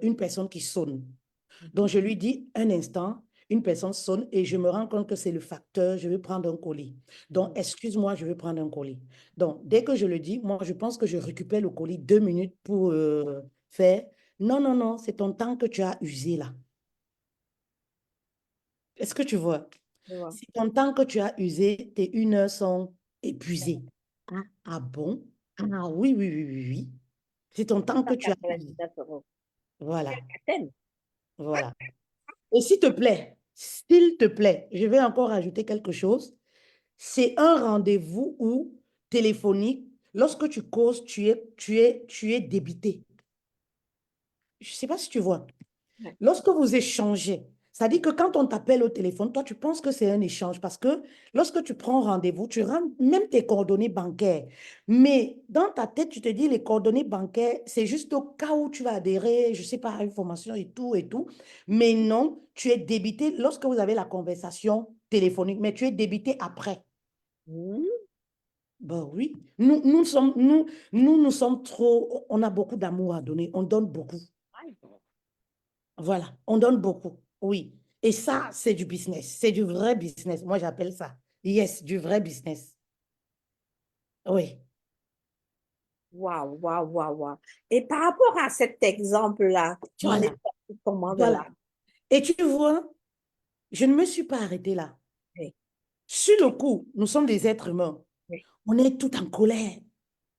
[SPEAKER 2] une personne qui sonne. Donc, je lui dis un instant, une personne sonne et je me rends compte que c'est le facteur, je vais prendre un colis. Donc,
[SPEAKER 1] mhm,
[SPEAKER 2] excuse-moi, je vais prendre un colis. Donc, dès que je le dis, moi, je pense que je récupère le colis 2 minutes pour faire. Non, non, non, c'est ton temps que tu as usé là. Est-ce que tu vois?
[SPEAKER 1] je vois.
[SPEAKER 2] C'est ton temps que tu as usé, tes 1 heure sont épuisées. Ah, ah bon? Ah oui, oui, oui, oui, oui. C'est ton temps que tu as usé.
[SPEAKER 1] 199 euros.
[SPEAKER 2] Voilà,
[SPEAKER 1] Thème.
[SPEAKER 2] voilà. Et s'il te plaît, je vais encore ajouter quelque chose. C'est un rendez-vous où, téléphonique, lorsque tu causes, tu es débité. Je ne sais pas si tu vois.
[SPEAKER 1] Ouais.
[SPEAKER 2] Lorsque vous échangez, c'est-à-dire que quand on t'appelle au téléphone, toi, tu penses que c'est un échange parce que lorsque tu prends rendez-vous, tu rentres même tes coordonnées bancaires. Mais dans ta tête, tu te dis les coordonnées bancaires, c'est juste au cas où tu vas adhérer, je ne sais pas, à une formation et tout et tout. Mais non, tu es débité lorsque vous avez la conversation téléphonique, mais tu es débité après.
[SPEAKER 1] Mhm.
[SPEAKER 2] Ben oui, nous sommes trop, on a beaucoup d'amour à donner, on donne beaucoup. Voilà, on donne beaucoup, oui. Et ça, c'est du business, c'est du vrai business. Moi, j'appelle ça. Yes, du vrai business. Oui,
[SPEAKER 1] Waouh, waouh, waouh, waouh. Et par rapport à cet exemple-là, tu en es
[SPEAKER 2] voilà,
[SPEAKER 1] sorti comment de là?
[SPEAKER 2] voilà. Et tu vois, je ne me suis pas arrêtée là.
[SPEAKER 1] Oui,
[SPEAKER 2] Sur le coup, nous sommes des êtres humains.
[SPEAKER 1] oui.
[SPEAKER 2] On est tout en colère.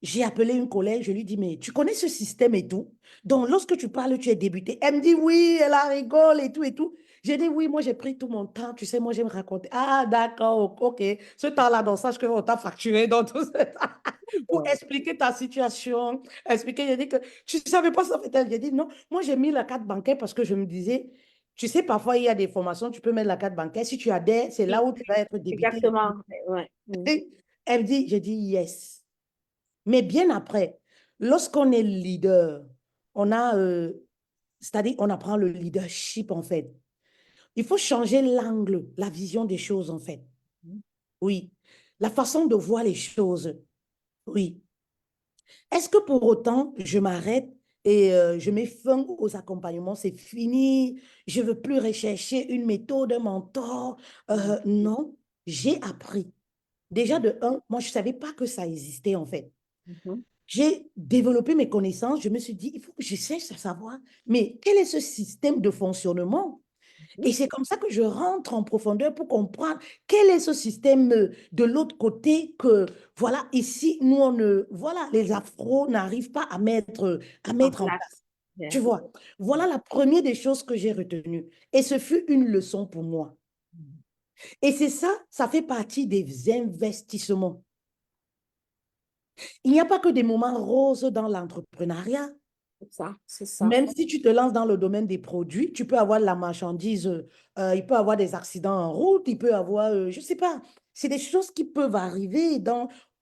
[SPEAKER 2] J'ai appelé une collègue, je lui dis, mais tu connais ce système et tout? Donc, lorsque tu parles, tu es débuté. Elle me dit, oui, elle a rigole et tout et tout. J'ai dit, oui, moi, j'ai pris tout mon temps. Tu sais, moi, j'aime raconter. Ah, d'accord, ok. Ce temps-là, donc, sache qu'on t'a facturé dans tout ce temps pour
[SPEAKER 1] Ouais.
[SPEAKER 2] expliquer ta situation. Expliquer, j'ai dit que tu ne savais pas ça, fait-elle. J'ai dit, non, moi, j'ai mis la carte bancaire parce que je me disais, tu sais, parfois, il y a des formations, tu peux mettre la carte bancaire. Si tu adhères, c'est là
[SPEAKER 1] Oui,
[SPEAKER 2] où tu vas être débité.
[SPEAKER 1] exactement. Ouais. Mhm.
[SPEAKER 2] Et elle me dit, j'ai dit, yes. Mais bien après, lorsqu'on est leader, on a, c'est-à-dire on apprend le leadership en fait. Il faut changer l'angle, la vision des choses en fait. Oui. la façon de voir les choses. Oui. Est-ce que pour autant, je m'arrête et je mets fin aux accompagnements, c'est fini, je ne veux plus rechercher une méthode, un mentor? Non, j'ai appris. Déjà de un, moi, je ne savais pas que ça existait en fait.
[SPEAKER 1] Mhm.
[SPEAKER 2] J'ai développé mes connaissances, je me suis dit, il faut que je cherche à savoir, mais quel est ce système de fonctionnement? Et c'est comme ça que je rentre en profondeur pour comprendre quel est ce système de l'autre côté que, voilà, ici, nous, on ne, voilà, les afros n'arrivent pas à
[SPEAKER 1] En
[SPEAKER 2] mettre en
[SPEAKER 1] place.
[SPEAKER 2] place. Tu
[SPEAKER 1] Yes.
[SPEAKER 2] vois, voilà la première des choses que j'ai retenues. Et ce fut une leçon pour moi. Et c'est ça, ça fait partie des investissements. Il n'y a pas que des moments roses dans l'entrepreneuriat.
[SPEAKER 1] C'est ça, c'est ça.
[SPEAKER 2] Même si tu te lances dans le domaine des produits, tu peux avoir de la marchandise, il peut avoir des accidents en route, il peut avoir, je ne sais pas, c'est des choses qui peuvent arriver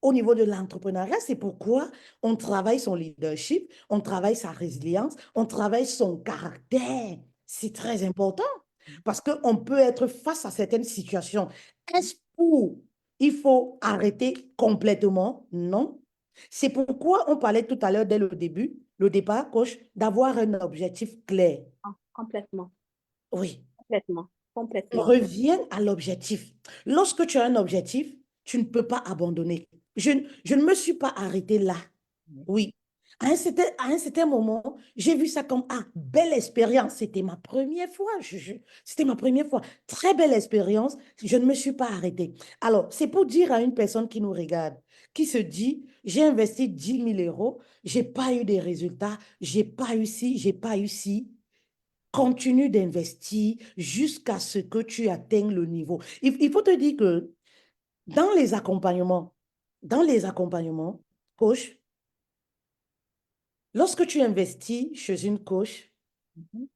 [SPEAKER 2] au niveau de l'entrepreneuriat. C'est pourquoi on travaille son leadership, on travaille sa résilience, on travaille son caractère. C'est très important parce qu'on peut être face à certaines situations. Est-ce pour, il faut arrêter complètement? Non. C'est pourquoi on parlait tout à l'heure dès le départ, coach, d'avoir un objectif clair.
[SPEAKER 1] Ah, complètement,
[SPEAKER 2] Oui,
[SPEAKER 1] complètement,
[SPEAKER 2] on
[SPEAKER 1] complètement.
[SPEAKER 2] revient à l'objectif. Lorsque tu as un objectif, tu ne peux pas abandonner. Je ne me suis pas arrêtée là. Oui. À un certain moment, j'ai vu ça comme, ah, belle expérience. C'était ma première fois. C'était ma première fois. Très belle expérience. Je ne me suis pas arrêtée. Alors, c'est pour dire à une personne qui nous regarde, qui se dit, j'ai investi 10 000 euros, j'ai pas eu des résultats, j'ai pas eu ci, j'ai pas eu ci. Continue d'investir jusqu'à ce que tu atteignes le niveau. Il faut te dire que dans les accompagnements, coach, lorsque tu investis chez une coach,
[SPEAKER 1] Mhm.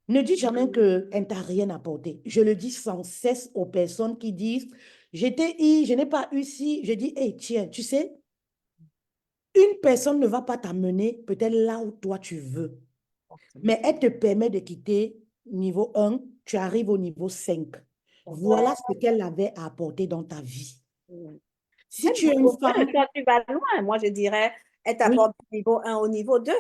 [SPEAKER 2] ne dis jamais qu'elle ne t'a rien apporté. Je le dis sans cesse aux personnes qui disent, je n'ai pas eu ci. Je dis, hey, tiens, tu sais, une personne ne va pas t'amener peut-être là où toi tu veux, mais elle te permet de quitter niveau 1, tu arrives au niveau 5. Voilà ce qu'elle avait à apporter dans ta vie.
[SPEAKER 1] Mhm.
[SPEAKER 2] Si
[SPEAKER 1] Même
[SPEAKER 2] tu es une
[SPEAKER 1] niveau 2,
[SPEAKER 2] femme,
[SPEAKER 1] toi, tu vas loin. Moi, je dirais, être
[SPEAKER 2] oui,
[SPEAKER 1] apporte du niveau 1 au niveau 2.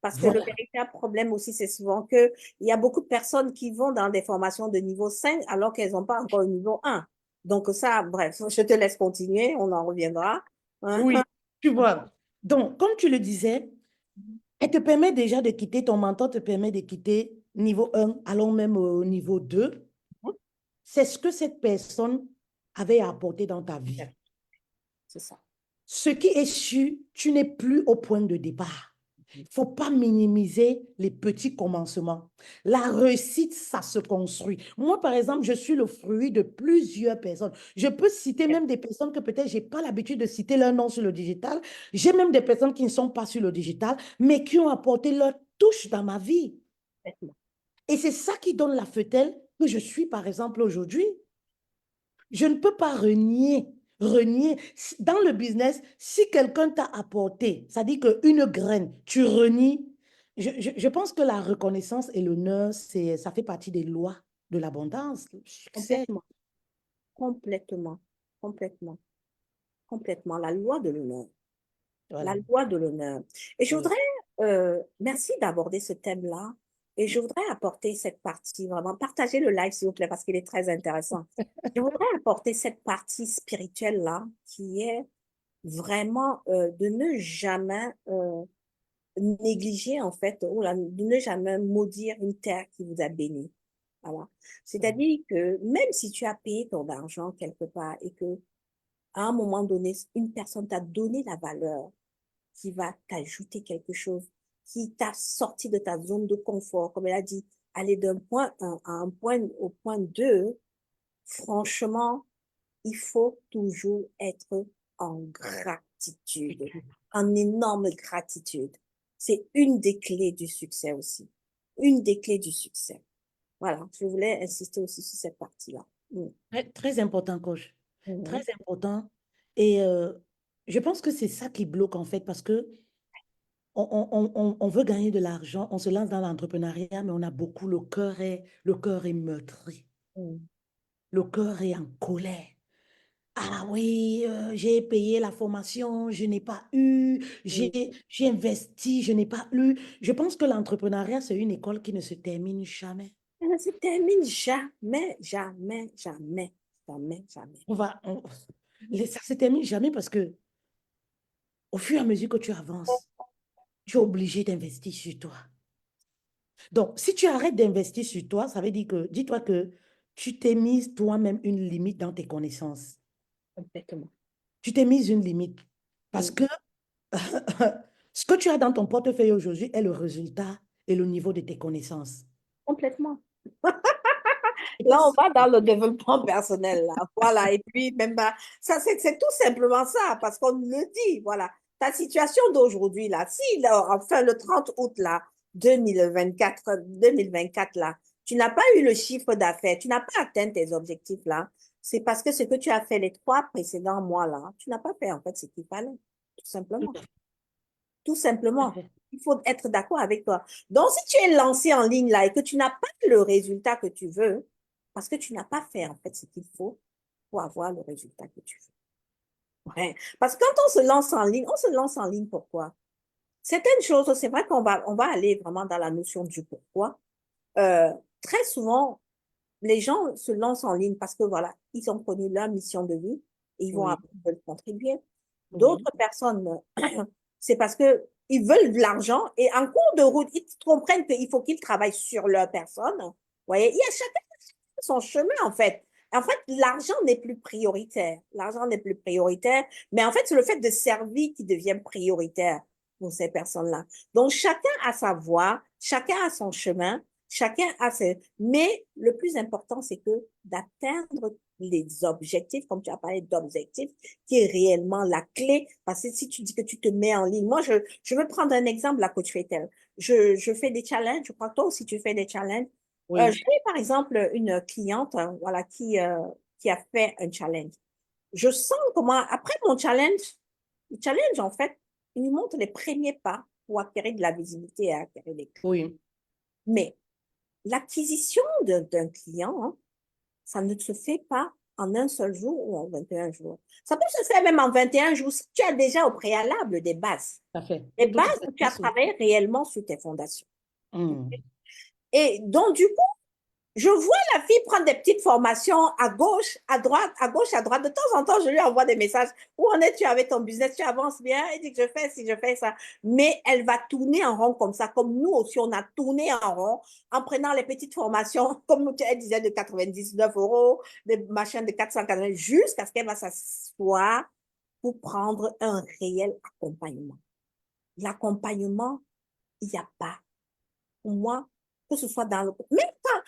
[SPEAKER 1] Parce que le
[SPEAKER 2] voilà.
[SPEAKER 1] véritable problème aussi, c'est souvent qu'il y a beaucoup de personnes qui vont dans des formations de niveau 5 alors qu'elles n'ont pas encore le niveau 1. Donc ça, bref, je te laisse continuer, on en reviendra. Hein?
[SPEAKER 2] Oui, tu vois. Donc, comme tu le disais, elle te permet déjà de quitter, ton mentor te permet de quitter niveau 1, allons même au niveau 2. C'est ce que cette personne avait à apporter dans ta vie.
[SPEAKER 1] C'est ça.
[SPEAKER 2] Ce qui est sûr, tu n'es plus au point de départ. Il ne faut pas minimiser les petits commencements. La réussite, ça se construit. Moi, par exemple, je suis le fruit de plusieurs personnes. Je peux citer même des personnes que peut-être je n'ai pas l'habitude de citer leur nom sur le digital. J'ai même des personnes qui ne sont pas sur le digital, mais qui ont apporté leur touche dans ma vie. Et c'est ça qui donne la fetelle que je suis, par exemple, aujourd'hui. Je ne peux pas renier. Dans le business, si quelqu'un t'a apporté, ça dit qu'une graine, tu renies. Je pense que la reconnaissance et l'honneur, ça fait partie des lois de l'abondance, le succès.
[SPEAKER 1] Complètement, complètement, complètement, complètement. La loi de l'honneur. La
[SPEAKER 2] Voilà.
[SPEAKER 1] loi de l'honneur. Et je
[SPEAKER 2] Oui.
[SPEAKER 1] voudrais, merci d'aborder ce thème-là. Et je voudrais apporter cette partie, vraiment, partager le live, s'il vous plaît, parce qu'il est très intéressant. Je voudrais apporter cette partie spirituelle-là, qui est vraiment de ne jamais négliger, en fait, ou de ne jamais maudire une terre qui vous a béni. Voilà. C'est-à-dire que même si tu as payé ton argent quelque part et que à un moment donné, une personne t'a donné la valeur, qui va t'ajouter quelque chose, qui t'a sorti de ta zone de confort, comme elle a dit, aller d'un point 1 à un point au point 2, franchement, il faut toujours être en gratitude, en énorme gratitude. C'est une des clés du succès aussi. Une des clés du succès. Voilà, je voulais insister aussi sur cette partie-là. Mm.
[SPEAKER 2] Très, très important, coach. Très
[SPEAKER 1] Mhm.
[SPEAKER 2] important. Et je pense que c'est ça qui bloque, en fait, parce que on veut gagner de l'argent, on se lance dans l'entrepreneuriat, mais on a beaucoup, le cœur est meurtri.
[SPEAKER 1] Mm.
[SPEAKER 2] Le cœur est en colère. Ah oui, j'ai payé la formation, je n'ai pas eu,
[SPEAKER 1] Oui.
[SPEAKER 2] j'ai investi, je n'ai pas eu. Je pense que l'entrepreneuriat, c'est une école qui ne se termine jamais.
[SPEAKER 1] Ça ne se termine jamais, jamais, jamais, jamais, jamais.
[SPEAKER 2] On va, on- ça se termine jamais parce que au fur et à mesure que tu avances, tu es obligé d'investir sur toi. Donc, si tu arrêtes d'investir sur toi, ça veut dire que, dis-toi que tu t'es mise toi-même une limite dans tes connaissances.
[SPEAKER 1] Complètement.
[SPEAKER 2] Tu t'es mise une limite parce
[SPEAKER 1] Oui,
[SPEAKER 2] que ce que tu as dans ton portefeuille aujourd'hui est le résultat et le niveau de tes connaissances.
[SPEAKER 1] complètement.
[SPEAKER 2] C'est pas
[SPEAKER 1] Là, on
[SPEAKER 2] ça.
[SPEAKER 1] va dans le développement personnel, là. Voilà. Et puis, même, bah, ça, c'est tout simplement ça, parce qu'on le dit, voilà. Ta situation d'aujourd'hui, là, si, là, enfin, le 30 août, là, 2024, là, tu n'as pas eu le chiffre d'affaires, tu n'as pas atteint tes objectifs, là, c'est parce que ce que tu as fait les 3 précédents mois, là, tu n'as pas fait, en fait, ce qu'il fallait, tout
[SPEAKER 2] Tout
[SPEAKER 1] simplement.
[SPEAKER 2] à fait.
[SPEAKER 1] Tout
[SPEAKER 2] Tout à
[SPEAKER 1] simplement.
[SPEAKER 2] fait.
[SPEAKER 1] Il faut être d'accord avec toi. Donc, si tu es lancé en ligne là et que tu n'as pas le résultat que tu veux, parce que tu n'as pas fait en fait ce qu'il faut pour avoir le résultat que tu veux. Ouais. Parce que quand on se lance en ligne, on se lance en ligne pourquoi? Certaines choses, c'est vrai qu'on va aller vraiment dans la notion du pourquoi. Euh, Très souvent, les gens se lancent en ligne parce que voilà, ils ont connu leur mission de vie et ils
[SPEAKER 2] Oui,
[SPEAKER 1] veulent contribuer.
[SPEAKER 2] oui.
[SPEAKER 1] D'autres personnes, c'est parce que ils veulent de l'argent et en cours de route, ils comprennent qu'il faut qu'ils travaillent sur leur personne. Vous voyez, il y a chacun son chemin en fait. En fait, l'argent n'est plus prioritaire. L'argent n'est plus prioritaire, mais en fait, c'est le fait de servir qui devient prioritaire pour ces personnes-là. Donc, chacun a sa voie, chacun a son chemin, chacun a ses... Mais le plus important, c'est que d'atteindre les objectifs, comme tu as parlé d'objectifs, qui est réellement la clé. Parce que si tu dis que tu te mets en ligne, moi, je veux prendre un exemple, la coach Fatal. Je fais des challenges, je crois que toi aussi tu fais des challenges.
[SPEAKER 2] Oui.
[SPEAKER 1] J'ai par exemple une cliente voilà, qui a fait un challenge. Je sens comment, après mon challenge, le challenge, en fait, il nous montre les premiers pas pour acquérir de la visibilité et acquérir des clients.
[SPEAKER 2] Oui.
[SPEAKER 1] Mais l'acquisition d'un client, hein, ça ne se fait pas en un seul jour ou en 21 jours. Ça peut se faire même en 21 jours si tu as déjà au préalable des bases.
[SPEAKER 2] Tout à fait.
[SPEAKER 1] Des
[SPEAKER 2] Tout
[SPEAKER 1] bases
[SPEAKER 2] à
[SPEAKER 1] où tu as
[SPEAKER 2] fait.
[SPEAKER 1] travaillé réellement sur tes fondations.
[SPEAKER 2] Hmm.
[SPEAKER 1] Et donc, du coup, je vois la fille prendre des petites formations à gauche, à droite, à gauche, à droite. De temps en temps, je lui envoie des messages. Où en es-tu avec ton business? Tu avances bien? Elle dit que je fais si je fais ça. Mais elle va tourner en rond comme ça, comme nous aussi, on a tourné en rond en prenant les petites formations, comme elle disait, de 99 €, des machins de 480, jusqu'à ce qu'elle va s'asseoir pour prendre un réel accompagnement. L'accompagnement, il n'y a pas. Pour moi, que ce soit dans le... Même quand,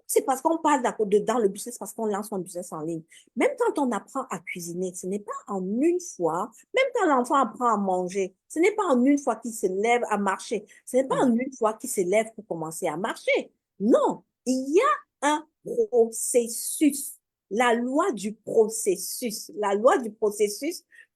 [SPEAKER 1] c'est parce qu'on parle dans le business, parce qu'on lance son business en ligne. Même quand on apprend à cuisiner, ce n'est pas en une fois, même quand l'enfant apprend à manger, ce n'est pas en une fois qu'il se lève à marcher. Ce n'est pas
[SPEAKER 2] Hmm.
[SPEAKER 1] en une fois qu'il se lève pour commencer à marcher. Non, il y a un processus. La loi du processus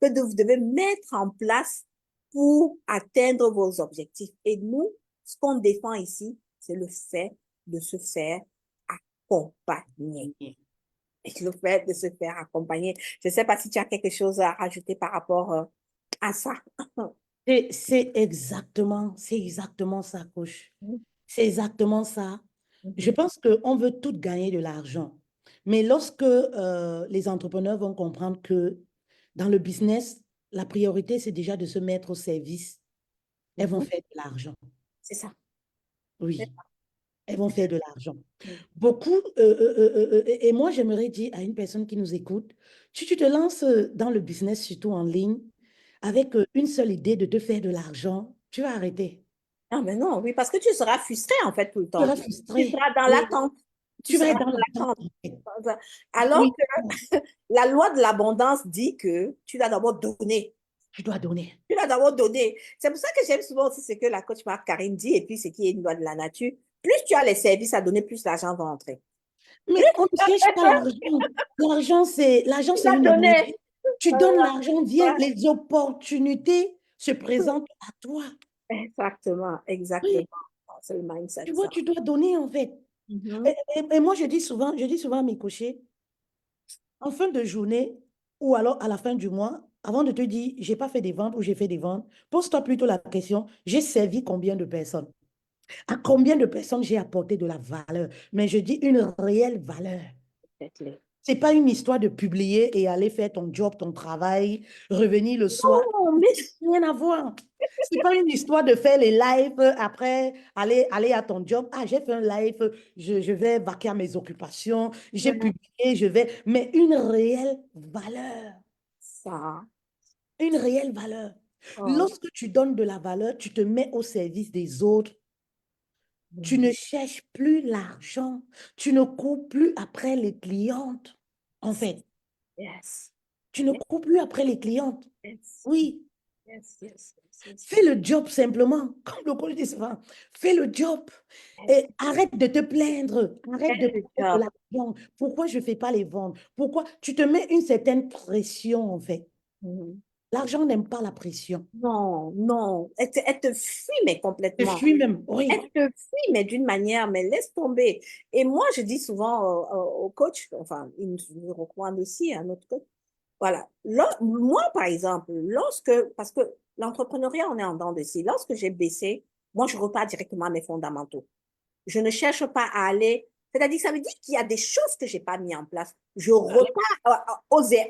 [SPEAKER 1] que vous devez mettre en place pour atteindre vos objectifs. Et nous, ce qu'on défend ici, c'est le fait de se faire accompagner. Et le fait de se faire accompagner. Je ne sais pas si tu as quelque chose à rajouter par rapport à ça.
[SPEAKER 2] C'est exactement ça, coach. C'est exactement ça. Je
[SPEAKER 1] Mhm.
[SPEAKER 2] pense qu'on veut tout gagner de l'argent. Mais lorsque les entrepreneurs vont comprendre que dans le business, la priorité, c'est déjà de se mettre au service, elles vont
[SPEAKER 1] Mhm.
[SPEAKER 2] faire de l'argent.
[SPEAKER 1] C'est ça. C'est
[SPEAKER 2] Oui,
[SPEAKER 1] ça.
[SPEAKER 2] elles vont faire de l'argent.
[SPEAKER 1] Mhm.
[SPEAKER 2] Beaucoup, et moi, j'aimerais dire à une personne qui nous écoute, si tu te lances dans le business, surtout en ligne, avec une seule idée de te faire de l'argent, tu vas arrêter.
[SPEAKER 1] Ah, mais non, oui, parce que tu seras frustré en fait tout le
[SPEAKER 2] Tu
[SPEAKER 1] temps.
[SPEAKER 2] seras
[SPEAKER 1] Tu
[SPEAKER 2] frustré
[SPEAKER 1] seras dans
[SPEAKER 2] et
[SPEAKER 1] l'attente. Tu
[SPEAKER 2] tu vas
[SPEAKER 1] seras
[SPEAKER 2] être dans
[SPEAKER 1] dans
[SPEAKER 2] l'attente,
[SPEAKER 1] l'attente.
[SPEAKER 2] en fait.
[SPEAKER 1] Alors
[SPEAKER 2] Oui,
[SPEAKER 1] que la loi de l'abondance dit que tu dois d'abord donner.
[SPEAKER 2] tu dois donner.
[SPEAKER 1] Tu dois d'abord donner. C'est pour ça que j'aime souvent aussi ce que la coach Marc Karine dit et puis ce qui est une loi de la nature. Plus tu as les services à donner, plus l'argent va entrer. Plus
[SPEAKER 2] Mais on ne cherche pas l'argent.
[SPEAKER 1] tu
[SPEAKER 2] L'argent, c'est
[SPEAKER 1] vas
[SPEAKER 2] une
[SPEAKER 1] donner.
[SPEAKER 2] énergie. Tu donnes l'argent, viens,
[SPEAKER 1] Ouais.
[SPEAKER 2] les opportunités se présentent à toi.
[SPEAKER 1] Exactement, exactement.
[SPEAKER 2] Oui,
[SPEAKER 1] C'est le mindset,
[SPEAKER 2] tu vois,
[SPEAKER 1] ça.
[SPEAKER 2] tu dois donner, en fait.
[SPEAKER 1] Mhm.
[SPEAKER 2] Et moi, je dis souvent à mes coachés, En fin de journée ou alors à la fin du mois, avant de te dire, j'ai pas fait des ventes ou j'ai fait des ventes, pose-toi plutôt la question, j'ai servi combien de personnes? À combien de personnes j'ai apporté de la valeur? Mais je dis une réelle valeur.
[SPEAKER 1] Exactly.
[SPEAKER 2] C'est pas une histoire de publier et aller faire ton job, ton travail, revenir le soir.
[SPEAKER 1] Non, mais
[SPEAKER 2] Rien à voir. C'est pas une histoire de faire les lives après, aller à ton job. Ah, j'ai fait un live, je vais vaquer à mes occupations, j'ai
[SPEAKER 1] ouais,
[SPEAKER 2] publié, je vais. Mais une réelle valeur.
[SPEAKER 1] ça.
[SPEAKER 2] Une réelle valeur.
[SPEAKER 1] Oh,
[SPEAKER 2] Lorsque tu donnes de la valeur, tu te mets au service des autres. Tu
[SPEAKER 1] mm,
[SPEAKER 2] ne cherches plus l'argent. Tu ne cours plus après les clientes. En fait,
[SPEAKER 1] yes.
[SPEAKER 2] tu ne
[SPEAKER 1] Yes,
[SPEAKER 2] cours plus après les clientes.
[SPEAKER 1] yes,
[SPEAKER 2] Oui.
[SPEAKER 1] yes, yes, yes, yes,
[SPEAKER 2] Fais le job simplement, comme le coach dit souvent. Fais le job
[SPEAKER 1] yes.
[SPEAKER 2] et arrête de te plaindre. Arrête de
[SPEAKER 1] Fais le
[SPEAKER 2] prendre de
[SPEAKER 1] job.
[SPEAKER 2] l'argent. Pourquoi je ne fais pas les ventes? Pourquoi tu te mets une certaine pression, en fait?
[SPEAKER 1] Mhm.
[SPEAKER 2] L'argent n'aime pas la pression.
[SPEAKER 1] Non, non. Elle te fuit, mais
[SPEAKER 2] Je
[SPEAKER 1] complètement.
[SPEAKER 2] suis même, oui.
[SPEAKER 1] Elle te fuit, mais d'une manière, mais laisse tomber. Et moi, je dis souvent au coach, enfin, il me recommande aussi un autre coach. Voilà. Moi, par exemple, parce que l'entrepreneuriat, on est en dents de scie. Lorsque j'ai baissé, moi, je repars directement à mes fondamentaux. Je ne cherche pas à aller. C'est-à-dire, ça veut dire qu'il y a des choses que je n'ai pas mis en place. Je repars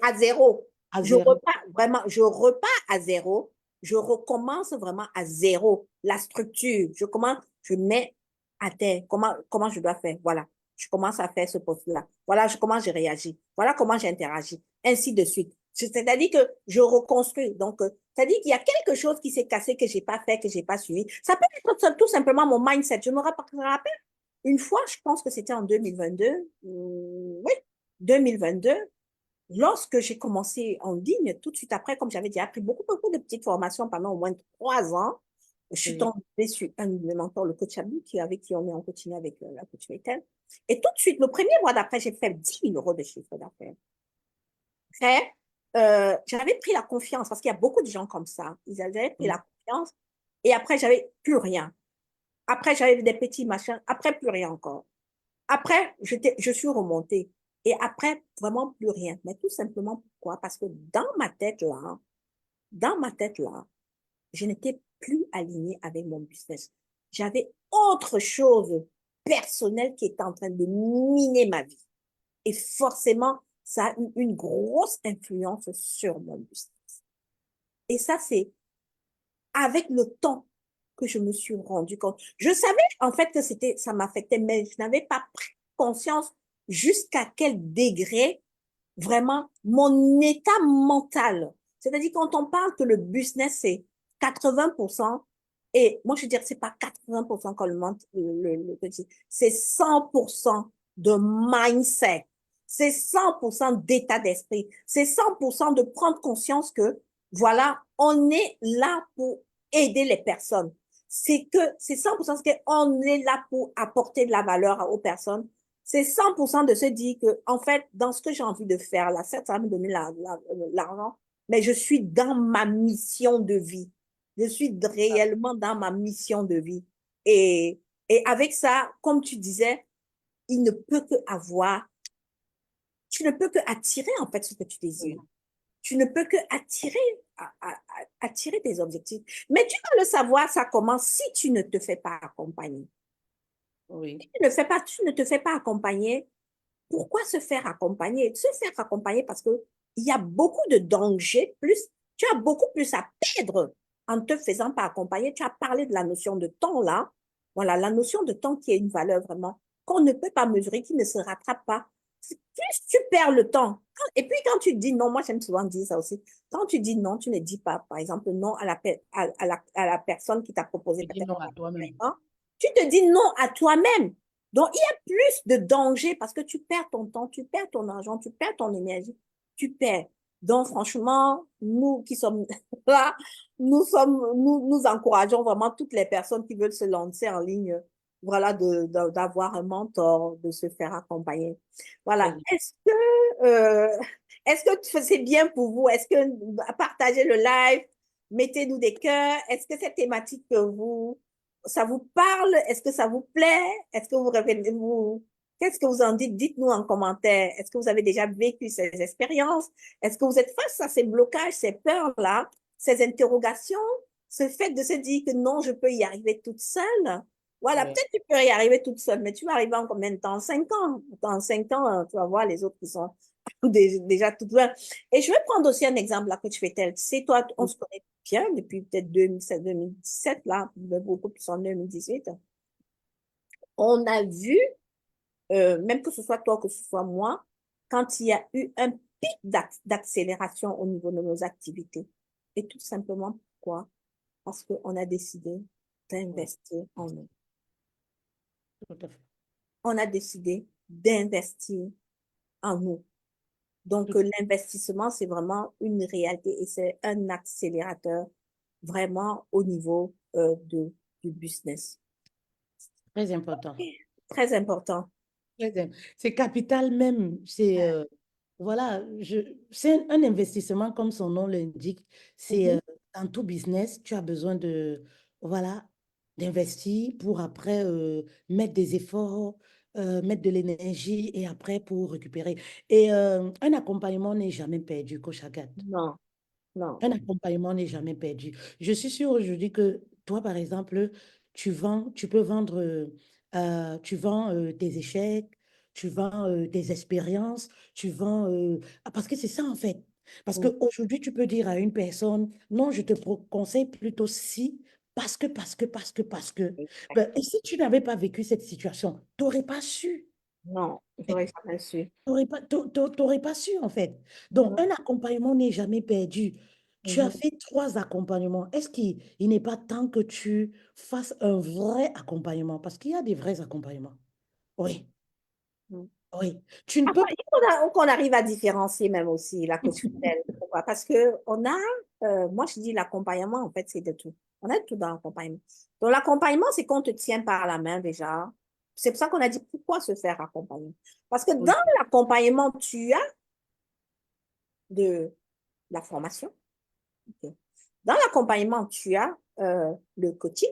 [SPEAKER 1] à zéro.
[SPEAKER 2] À
[SPEAKER 1] Je
[SPEAKER 2] zéro.
[SPEAKER 1] repars vraiment, je repars à zéro. Je recommence vraiment à zéro. La structure, je mets à terre. Comment je dois faire? Voilà. Je commence à faire ce poste-là. Voilà comment je réagis. Voilà comment j'interagis. Ainsi de suite. C'est-à-dire que je reconstruis. Donc, c'est-à-dire qu'il y a quelque chose qui s'est cassé, que je n'ai pas fait, que je n'ai pas suivi. Ça peut être tout simplement mon mindset. Je me rappelle une fois, je pense que c'était en 2022, oui, 2022, lorsque j'ai commencé en ligne, tout de suite après, comme j'avais déjà appris beaucoup de petites formations pendant au moins 3 ans, je suis
[SPEAKER 2] Oui.
[SPEAKER 1] tombée sur un de mes mentors, le coach Abou, avec qui on est en coaching avec la coach Metel. Et tout de suite, le premier mois d'après, j'ai fait 10 000 € de chiffre d'affaires. Après, j'avais pris la confiance, parce qu'il y a beaucoup de gens comme ça. Ils avaient pris la confiance, et après, j'avais plus rien. Après, j'avais des petits machins. Après, plus rien encore. Après, je suis remontée. Et après, vraiment plus rien. Mais tout simplement pourquoi? Parce que dans ma tête là, je n'étais plus alignée avec mon business. J'avais autre chose personnelle qui était en train de miner ma vie. Et forcément, ça a eu une grosse influence sur mon business. Et ça, c'est avec le temps que je me suis rendu compte. Je savais en fait que ça m'affectait, mais je n'avais pas pris conscience jusqu'à quel degré vraiment mon état mental. C'est-à-dire quand on parle que le business c'est 80%, et moi je veux dire c'est pas 80% qu'on le petit, c'est 100% de mindset, c'est 100% d'état d'esprit, c'est 100% de prendre conscience que voilà, on est là pour aider les personnes. C'est 100% ce qu'on est là pour apporter de la valeur aux personnes. C'est 100% de se dire que, en fait, dans ce que j'ai envie de faire, là, certes, ça va me donner l'argent, mais je suis dans ma mission de vie. Je suis réellement dans ma mission de vie. Et, et avec ça, comme tu disais, il ne peut que avoir, tu ne peux que attirer, en fait, ce que tu désires. Tu ne peux que attirer tes objectifs. Mais tu vas le savoir, ça commence si tu ne te fais pas accompagner.
[SPEAKER 2] Oui.
[SPEAKER 1] Tu ne te fais pas accompagner. Pourquoi se faire accompagner? Se faire accompagner parce que il y a beaucoup de dangers, tu as beaucoup plus à perdre en te faisant pas accompagner. Tu as parlé de la notion de temps là. Voilà, la notion de temps qui est une valeur vraiment qu'on ne peut pas mesurer, qui ne se rattrape pas. Plus tu perds le temps. Et puis quand tu dis non, moi j'aime souvent dire ça aussi. Quand tu dis non, tu ne dis pas, par exemple, non à la personne qui t'a proposé
[SPEAKER 2] Tu dis
[SPEAKER 1] peut-être
[SPEAKER 2] non à toi-même.
[SPEAKER 1] tu te dis non à toi-même. Donc, il y a plus de danger parce que tu perds ton temps, tu perds ton argent, tu perds ton énergie, tu perds. Donc, franchement, nous qui sommes là, nous encourageons vraiment toutes les personnes qui veulent se lancer en ligne, voilà, d'avoir un mentor, de se faire accompagner.
[SPEAKER 2] Très
[SPEAKER 1] Voilà.
[SPEAKER 2] bien.
[SPEAKER 1] Est-ce que c'est bien pour vous? Est-ce que partagez le live, mettez-nous des cœurs. Est-ce que cette thématique ça vous parle? Est-ce que ça vous plaît? Est-ce que vous revenez, Qu'est-ce que vous en dites? Dites-nous en commentaire. Est-ce que vous avez déjà vécu ces expériences? Est-ce que vous êtes face à ces blocages, ces peurs-là, ces interrogations, ce fait de se dire que non, je peux y arriver toute seule? Voilà,
[SPEAKER 2] Ouais.
[SPEAKER 1] peut-être tu peux y arriver toute seule, mais tu vas arriver en combien de temps? 5 ans. Dans 5 ans, tu vas voir les autres qui sont déjà tout loin. Et je vais prendre aussi un exemple, là, que tu fais tel. Tu sais, toi, on se connaît bien depuis peut-être 2007, 2017, là, beaucoup plus en 2018. On a vu même que ce soit toi, que ce soit moi, quand il y a eu un pic d'accélération au niveau de nos activités. Et tout simplement pourquoi? Parce qu'on a décidé
[SPEAKER 2] Ouais,
[SPEAKER 1] d'investir en nous.
[SPEAKER 2] tout à fait.
[SPEAKER 1] On a décidé d'investir en nous. Donc,
[SPEAKER 2] Tout
[SPEAKER 1] l'investissement, c'est vraiment une réalité et c'est un accélérateur vraiment au niveau du business.
[SPEAKER 2] très important.
[SPEAKER 1] Très important.
[SPEAKER 2] Très bien. C'est capital même. Voilà, c'est un investissement comme son nom l'indique. C'est
[SPEAKER 1] Mhm.
[SPEAKER 2] dans tout business, tu as besoin voilà, d'investir pour après mettre des efforts, mettre de l'énergie et après pour récupérer. Et un accompagnement n'est jamais perdu, coach Agathe.
[SPEAKER 1] Non, non.
[SPEAKER 2] Un accompagnement n'est jamais perdu. Je suis sûre aujourd'hui que toi, par exemple, tu peux vendre, tu vends tes échecs, tu vends tes expériences, tu vends, parce que c'est ça en fait. Parce
[SPEAKER 1] Mm.
[SPEAKER 2] qu'aujourd'hui, tu peux dire à une personne, non, je te conseille plutôt si, parce que. Ben, et si tu n'avais pas vécu cette situation, tu n'aurais pas su.
[SPEAKER 1] Non, j'aurais jamais su.
[SPEAKER 2] T'aurais pas su, en fait. Donc, un accompagnement n'est jamais perdu. Tu as
[SPEAKER 1] Mhm.
[SPEAKER 2] fait 3 accompagnements. Est-ce qu'il n'est pas temps que tu fasses un vrai accompagnement? Parce qu'il y a des vrais accompagnements. Oui,
[SPEAKER 1] Mhm.
[SPEAKER 2] oui. Tu ne
[SPEAKER 1] Après,
[SPEAKER 2] peux pas.
[SPEAKER 1] qu'on arrive à différencier même aussi la coach Fidèle. Pourquoi? Parce que moi je dis l'accompagnement, en fait, c'est de tout. On a de tout dans l'accompagnement. Donc l'accompagnement, c'est qu'on te tient par la main déjà. C'est pour ça qu'on a dit pourquoi se faire accompagner. Parce que dans
[SPEAKER 2] Oui,
[SPEAKER 1] l'accompagnement, tu as de la formation. Ok. Dans l'accompagnement, tu as le coaching.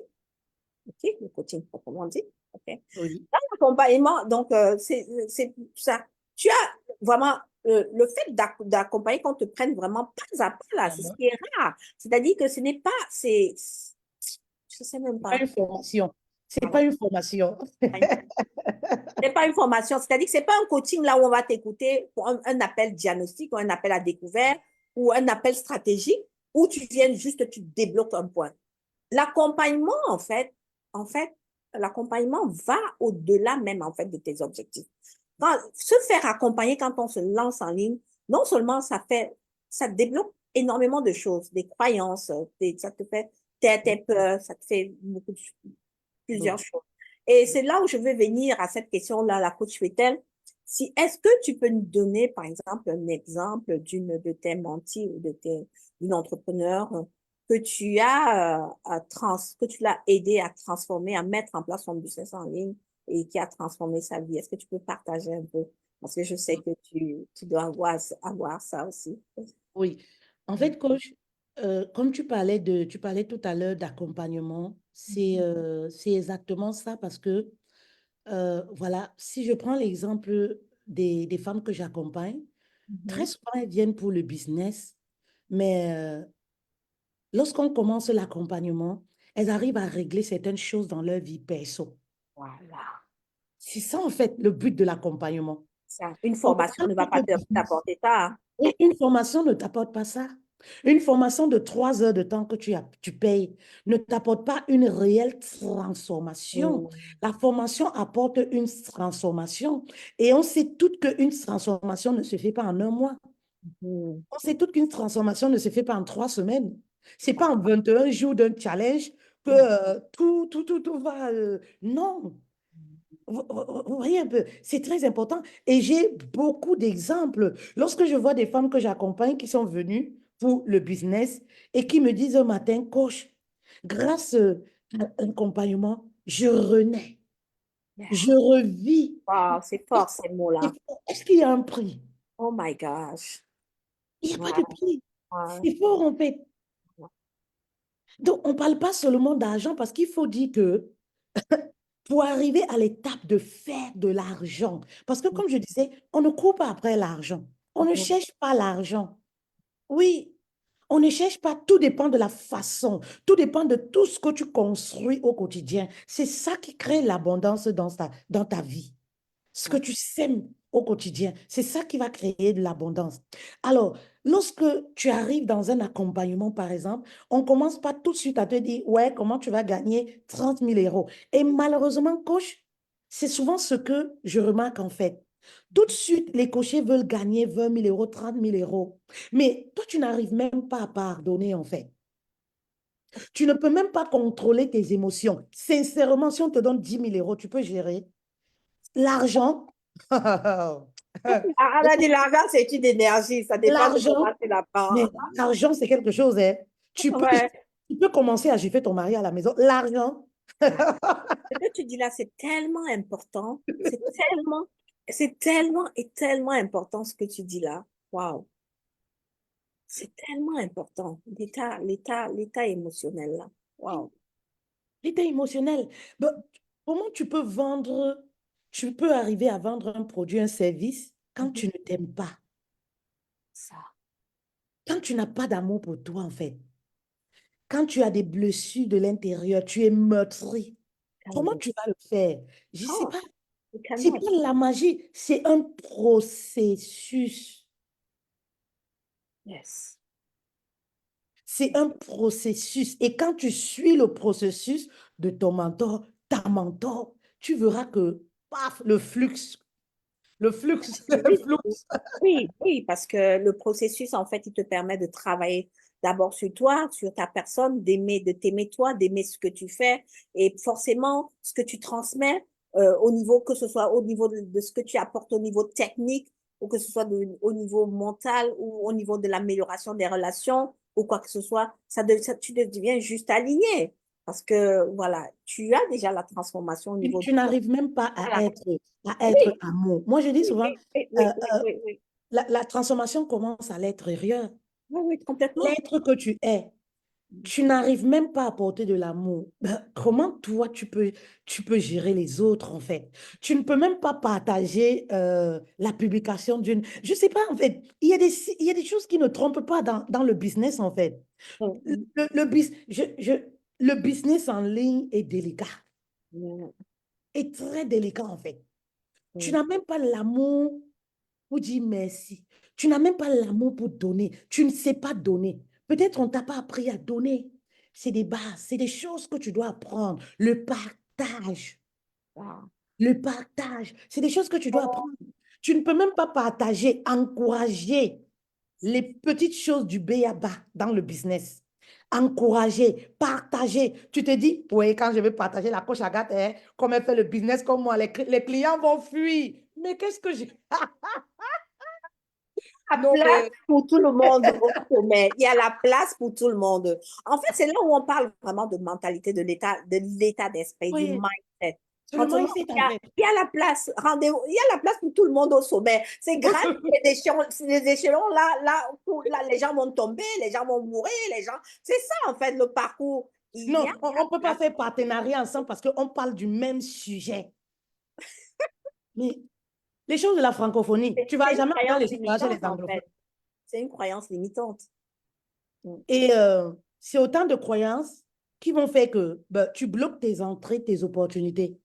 [SPEAKER 1] Ok, le coaching proprement dit. Ok.
[SPEAKER 2] oui,
[SPEAKER 1] Accompagnement, donc c'est ça. Tu as vraiment le fait d'accompagner qu'on te prenne vraiment pas à pas là, c'est ce
[SPEAKER 2] vraiment.
[SPEAKER 1] qui est rare. C'est-à-dire que ce n'est pas, je sais même
[SPEAKER 2] C'est pas
[SPEAKER 1] pas.
[SPEAKER 2] une formation. C'est
[SPEAKER 1] Voilà.
[SPEAKER 2] pas une formation.
[SPEAKER 1] C'est pas une formation, c'est-à-dire que c'est pas un coaching là où on va t'écouter pour un appel diagnostic ou un appel à découvert ou un appel stratégique où tu viens juste, tu débloques un point. L'accompagnement, en fait, l'accompagnement va au-delà même, en fait, de tes objectifs. Se faire accompagner quand on se lance en ligne, non seulement ça développe énormément de choses, des croyances, ça te fait taire tes peurs, ça te fait plusieurs
[SPEAKER 2] Oui.
[SPEAKER 1] choses. Et c'est là où je veux venir à cette question-là, la coach Fettel. Si, est-ce que tu peux nous donner, par exemple, un exemple d'une de tes mentees ou d'une entrepreneur que tu as que tu l'as aidé à transformer, à mettre en place son business en ligne et qui a transformé sa vie. Est-ce que tu peux partager un peu? Parce que je sais que tu dois avoir ça aussi.
[SPEAKER 2] Oui. En fait, coach, comme tu parlais tout à l'heure d'accompagnement, c'est exactement ça parce que voilà, si je prends l'exemple des femmes que j'accompagne, très
[SPEAKER 1] Mhm.
[SPEAKER 2] souvent elles viennent pour le business, mais lorsqu'on commence l'accompagnement, elles arrivent à régler certaines choses dans leur vie perso.
[SPEAKER 1] Voilà.
[SPEAKER 2] C'est ça en fait le but de l'accompagnement.
[SPEAKER 1] Ça. Une
[SPEAKER 2] On ne
[SPEAKER 1] formation
[SPEAKER 2] parle
[SPEAKER 1] ne va
[SPEAKER 2] pas
[SPEAKER 1] pas
[SPEAKER 2] de business.
[SPEAKER 1] t'apporter ça. Hein.
[SPEAKER 2] Et une formation ne t'apporte pas ça. Une formation de 3 heures de temps que tu payes ne t'apporte pas une réelle transformation.
[SPEAKER 1] Mm.
[SPEAKER 2] La formation apporte une transformation. Et on sait toutes qu'une transformation ne se fait pas en un mois.
[SPEAKER 1] Mm.
[SPEAKER 2] On sait toutes qu'une transformation ne se fait pas en 3 semaines. C'est pas en 21 jours d'un challenge que tout va. Non. Vous voyez un peu, c'est très important. Et j'ai beaucoup d'exemples. Lorsque je vois des femmes que j'accompagne qui sont venues pour le business et qui me disent un matin, coach, grâce à l'accompagnement, je renais,
[SPEAKER 1] Yeah.
[SPEAKER 2] je revis.
[SPEAKER 1] Wow, c'est fort ces mots-là.
[SPEAKER 2] Est-ce qu'il y a un prix?
[SPEAKER 1] Oh my gosh.
[SPEAKER 2] Il n'y a pas de
[SPEAKER 1] Ouais,
[SPEAKER 2] prix.
[SPEAKER 1] ouais.
[SPEAKER 2] C'est fort en fait. Donc, on ne parle pas seulement d'argent parce qu'il faut dire que pour arriver à l'étape de faire de l'argent. Parce que comme je disais, on ne court pas après l'argent. On ne cherche pas l'argent. Oui, on ne cherche pas, tout dépend de la façon, tout dépend de tout ce que tu construis au quotidien. C'est ça qui crée l'abondance dans ta vie. Ce que tu sèmes au quotidien, c'est ça qui va créer de l'abondance. Alors, lorsque tu arrives dans un accompagnement, par exemple, on ne commence pas tout de suite à te dire, ouais, comment tu vas gagner 30 000 euros. Et malheureusement, coach, c'est souvent ce que je remarque en fait. Tout de suite, les coachers veulent gagner 20 000 euros, 30 000 euros. Mais toi, tu n'arrives même pas à pardonner en fait. Tu ne peux même pas contrôler tes émotions. Sincèrement, si on te donne 10 000 euros, tu peux gérer. L'argent,
[SPEAKER 1] Ah, on a dit l'argent, c'est une énergie. Ça dépend de comment
[SPEAKER 2] l'argent,
[SPEAKER 1] tu la prends.
[SPEAKER 2] mais l'argent, c'est quelque chose, hein.
[SPEAKER 1] Ouais.
[SPEAKER 2] Tu peux commencer à gifler ton mari à la maison. L'argent,
[SPEAKER 1] Ce que tu dis là, c'est tellement important. C'est tellement et tellement important ce que tu dis là. Waouh. C'est tellement important. L'état émotionnel là. Waouh.
[SPEAKER 2] l'état émotionnel. Ben, comment tu peux arriver à vendre un produit, un service quand
[SPEAKER 1] Mhm.
[SPEAKER 2] tu ne t'aimes pas,
[SPEAKER 1] Ça.
[SPEAKER 2] quand tu n'as pas d'amour pour toi, en fait, quand tu as des blessures de l'intérieur, tu es meurtri. Comment
[SPEAKER 1] Calme.
[SPEAKER 2] tu vas le faire? Je ne sais
[SPEAKER 1] Oh,
[SPEAKER 2] pas. C'est
[SPEAKER 1] calme.
[SPEAKER 2] pas de la magie, c'est un processus.
[SPEAKER 1] Yes.
[SPEAKER 2] C'est un processus. Et quand tu suis le processus de ton mentor, ta mentor, tu verras que, paf, le flux, le
[SPEAKER 1] Oui,
[SPEAKER 2] flux.
[SPEAKER 1] oui, parce que le processus, en fait, il te permet de travailler d'abord sur toi, sur ta personne, de t'aimer toi, d'aimer ce que tu fais et forcément ce que tu transmets au niveau, que ce soit au niveau de ce que tu apportes au niveau technique ou que ce soit au niveau mental ou au niveau de l'amélioration des relations ou quoi que ce soit, tu deviens juste aligné parce que voilà, tu as déjà la transformation au niveau de
[SPEAKER 2] Tu
[SPEAKER 1] toi.
[SPEAKER 2] n'arrives même pas
[SPEAKER 1] Voilà.
[SPEAKER 2] à être
[SPEAKER 1] Oui,
[SPEAKER 2] amour. Moi, je dis
[SPEAKER 1] oui,
[SPEAKER 2] souvent,
[SPEAKER 1] oui, oui,
[SPEAKER 2] euh,
[SPEAKER 1] oui, oui,
[SPEAKER 2] euh,
[SPEAKER 1] oui, oui,
[SPEAKER 2] la transformation commence à l'être intérieur.
[SPEAKER 1] oui, oui, complètement.
[SPEAKER 2] L'être que tu es. Tu n'arrives même pas à porter de l'amour. Ben, comment toi, tu peux gérer les autres, en fait? Tu ne peux même pas partager la publication d'une... Je ne sais pas, en fait, il y a des choses qui ne trompent pas dans le business, en fait.
[SPEAKER 1] Mhm.
[SPEAKER 2] Le business en ligne est délicat,
[SPEAKER 1] Mhm.
[SPEAKER 2] est très délicat, en fait. Tu
[SPEAKER 1] Mhm.
[SPEAKER 2] n'as même pas l'amour pour dire merci. Tu n'as même pas l'amour pour donner. Tu ne sais pas donner. Peut-être on ne t'a pas appris à donner. C'est des bases, c'est des choses que tu dois apprendre. Le partage.
[SPEAKER 1] Ah.
[SPEAKER 2] Le partage, c'est des choses que tu dois apprendre. Tu ne peux même pas partager, encourager les petites choses du B.A.-ba dans le business. Encourager, partager. Tu te dis, oui, quand je vais partager la coach Agathe, hein, comme elle fait le business comme moi, les clients vont fuir. Mais qu'est-ce que j'ai...
[SPEAKER 1] La
[SPEAKER 2] Non,
[SPEAKER 1] place
[SPEAKER 2] mais
[SPEAKER 1] pour tout le monde au sommet. Il y a la place pour tout le monde. En fait, c'est là où on parle vraiment de mentalité, de l'état d'esprit, du
[SPEAKER 2] oui,
[SPEAKER 1] mindset.
[SPEAKER 2] c'est le
[SPEAKER 1] Quand on,
[SPEAKER 2] mindset en fait.
[SPEAKER 1] il y a la place, rendez-vous, il y a la place pour tout le monde au sommet. C'est grâce à ces échelons là, là, les gens vont tomber, les gens vont mourir, les gens. C'est ça, en fait, le parcours. Il y
[SPEAKER 2] Non,
[SPEAKER 1] a
[SPEAKER 2] on
[SPEAKER 1] la
[SPEAKER 2] ne peut pas
[SPEAKER 1] place.
[SPEAKER 2] faire partenariat ensemble parce qu'on parle du même sujet. Mais les choses de la francophonie, tu ne vas
[SPEAKER 1] C'est une
[SPEAKER 2] jamais
[SPEAKER 1] croyance
[SPEAKER 2] aller chez
[SPEAKER 1] limitante,
[SPEAKER 2] les
[SPEAKER 1] en
[SPEAKER 2] anglophones.
[SPEAKER 1] fait. C'est une croyance limitante. Mm.
[SPEAKER 2] Et c'est autant de croyances qui vont faire que ben, tu bloques tes entrées, tes opportunités.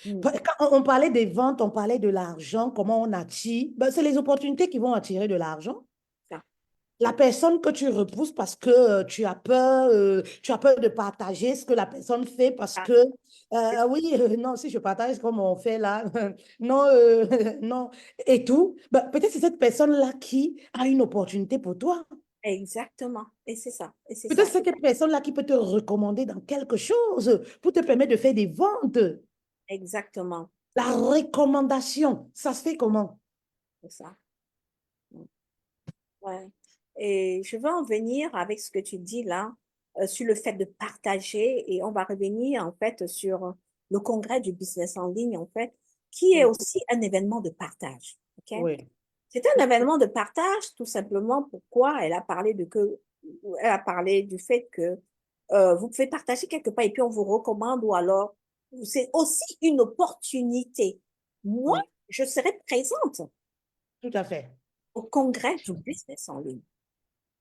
[SPEAKER 1] Mm.
[SPEAKER 2] Quand on parlait des ventes, on parlait de l'argent, comment on attire. Ben, c'est les opportunités qui vont attirer de l'argent.
[SPEAKER 1] Ça.
[SPEAKER 2] La personne que tu repousses parce que tu as peur de partager ce que la personne fait parce
[SPEAKER 1] Ça.
[SPEAKER 2] que, oui, non, si je partage comme on fait là, non, non, et tout, ben, peut-être c'est cette personne-là qui a une opportunité pour toi.
[SPEAKER 1] Exactement. Et c'est ça. Et c'est
[SPEAKER 2] Peut-être
[SPEAKER 1] ça.
[SPEAKER 2] c'est cette personne-là qui peut te recommander dans quelque chose pour te permettre de faire des ventes.
[SPEAKER 1] Exactement.
[SPEAKER 2] La recommandation, ça se fait comment?
[SPEAKER 1] C'est ça. Ouais. Et je veux en venir avec ce que tu dis là, sur le fait de partager, et on va revenir en fait sur le congrès du business en ligne, en fait, qui est
[SPEAKER 2] Mm.
[SPEAKER 1] aussi un événement de partage. OK?
[SPEAKER 2] Oui.
[SPEAKER 1] C'est un événement de partage, tout simplement pourquoi elle a parlé du fait que vous pouvez partager quelque part et puis on vous recommande ou alors c'est aussi une opportunité. Moi,
[SPEAKER 2] Oui,
[SPEAKER 1] je serai présente
[SPEAKER 2] tout à fait.
[SPEAKER 1] au congrès du business en ligne.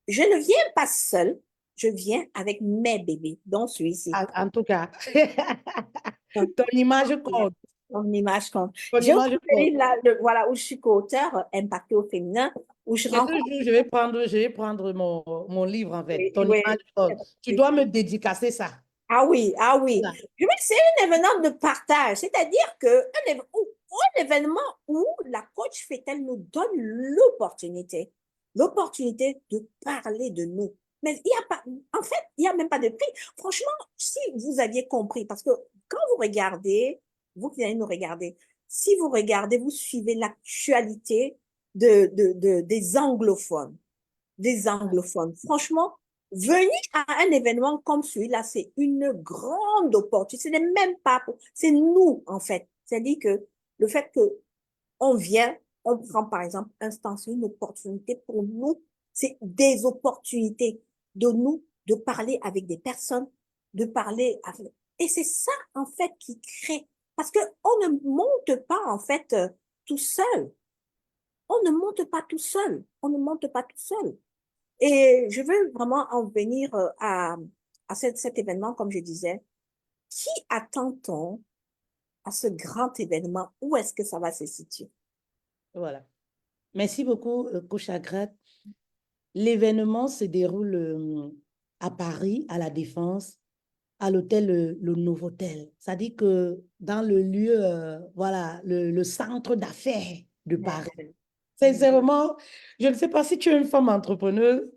[SPEAKER 1] Je ne viens pas seule, je viens avec mes bébés, dont celui-ci.
[SPEAKER 2] En tout cas, ton image compte.
[SPEAKER 1] Mon image compte.
[SPEAKER 2] Ton
[SPEAKER 1] J'ai aussi
[SPEAKER 2] image
[SPEAKER 1] un
[SPEAKER 2] compte.
[SPEAKER 1] livre là, voilà, où je suis co-auteur, Impacté au féminin, où je
[SPEAKER 2] Et ce
[SPEAKER 1] rencontre.
[SPEAKER 2] jour, je vais prendre mon livre, en fait.
[SPEAKER 1] Oui,
[SPEAKER 2] Ton
[SPEAKER 1] oui,
[SPEAKER 2] image compte. Tu dois me dédicacer ça.
[SPEAKER 1] ah oui, ah oui.
[SPEAKER 2] Voilà.
[SPEAKER 1] Je veux dire, c'est un événement de partage, c'est-à-dire que un événement où la coach fait-elle nous donne l'opportunité de parler de nous. Mais il y a pas, en fait, il n'y a même pas de prix. Franchement, si vous aviez compris, parce que quand vous regardez, vous qui allez nous regarder, si vous regardez, vous suivez l'actualité des anglophones, des anglophones. Franchement, venir à un événement comme celui-là, c'est une grande opportunité. Ce n'est même pas, c'est nous, en fait. C'est-à-dire que le fait que on vient, on prend par exemple un stand, c'est une opportunité pour nous. C'est des opportunités de nous de parler avec des personnes, de parler avec... Et c'est ça, en fait, qui crée. Parce que on ne monte pas, en fait, tout seul. On ne monte pas tout seul. On ne monte pas tout seul. Et je veux vraiment en venir à cet événement, comme je disais. Qui attend-on à ce grand événement? Où est-ce que ça va se situer?
[SPEAKER 2] Voilà. Merci beaucoup, Coach Agathe. L'événement se déroule à Paris, à La Défense, à l'hôtel le Novotel. Ça dit que dans le lieu, voilà, le centre d'affaires de Paris.
[SPEAKER 1] Merveille.
[SPEAKER 2] Sincèrement, je ne sais pas si tu es une femme entrepreneuse,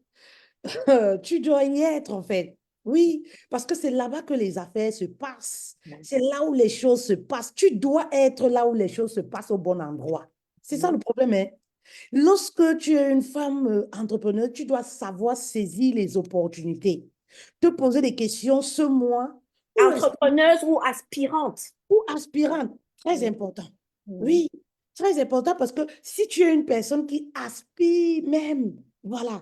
[SPEAKER 2] tu dois y être en fait. Oui, parce que c'est là-bas que les affaires se passent. C'est là où les choses se passent. Tu dois être là où les choses se passent au bon endroit. C'est ça le problème, hein? Lorsque tu es une femme entrepreneuse, tu dois savoir saisir les opportunités, te poser des questions ce mois
[SPEAKER 1] Entrepreneuse ou aspirante.
[SPEAKER 2] ou aspirante. Très important.
[SPEAKER 1] Mhm.
[SPEAKER 2] Oui, très important parce que si tu es une personne qui aspire même, voilà,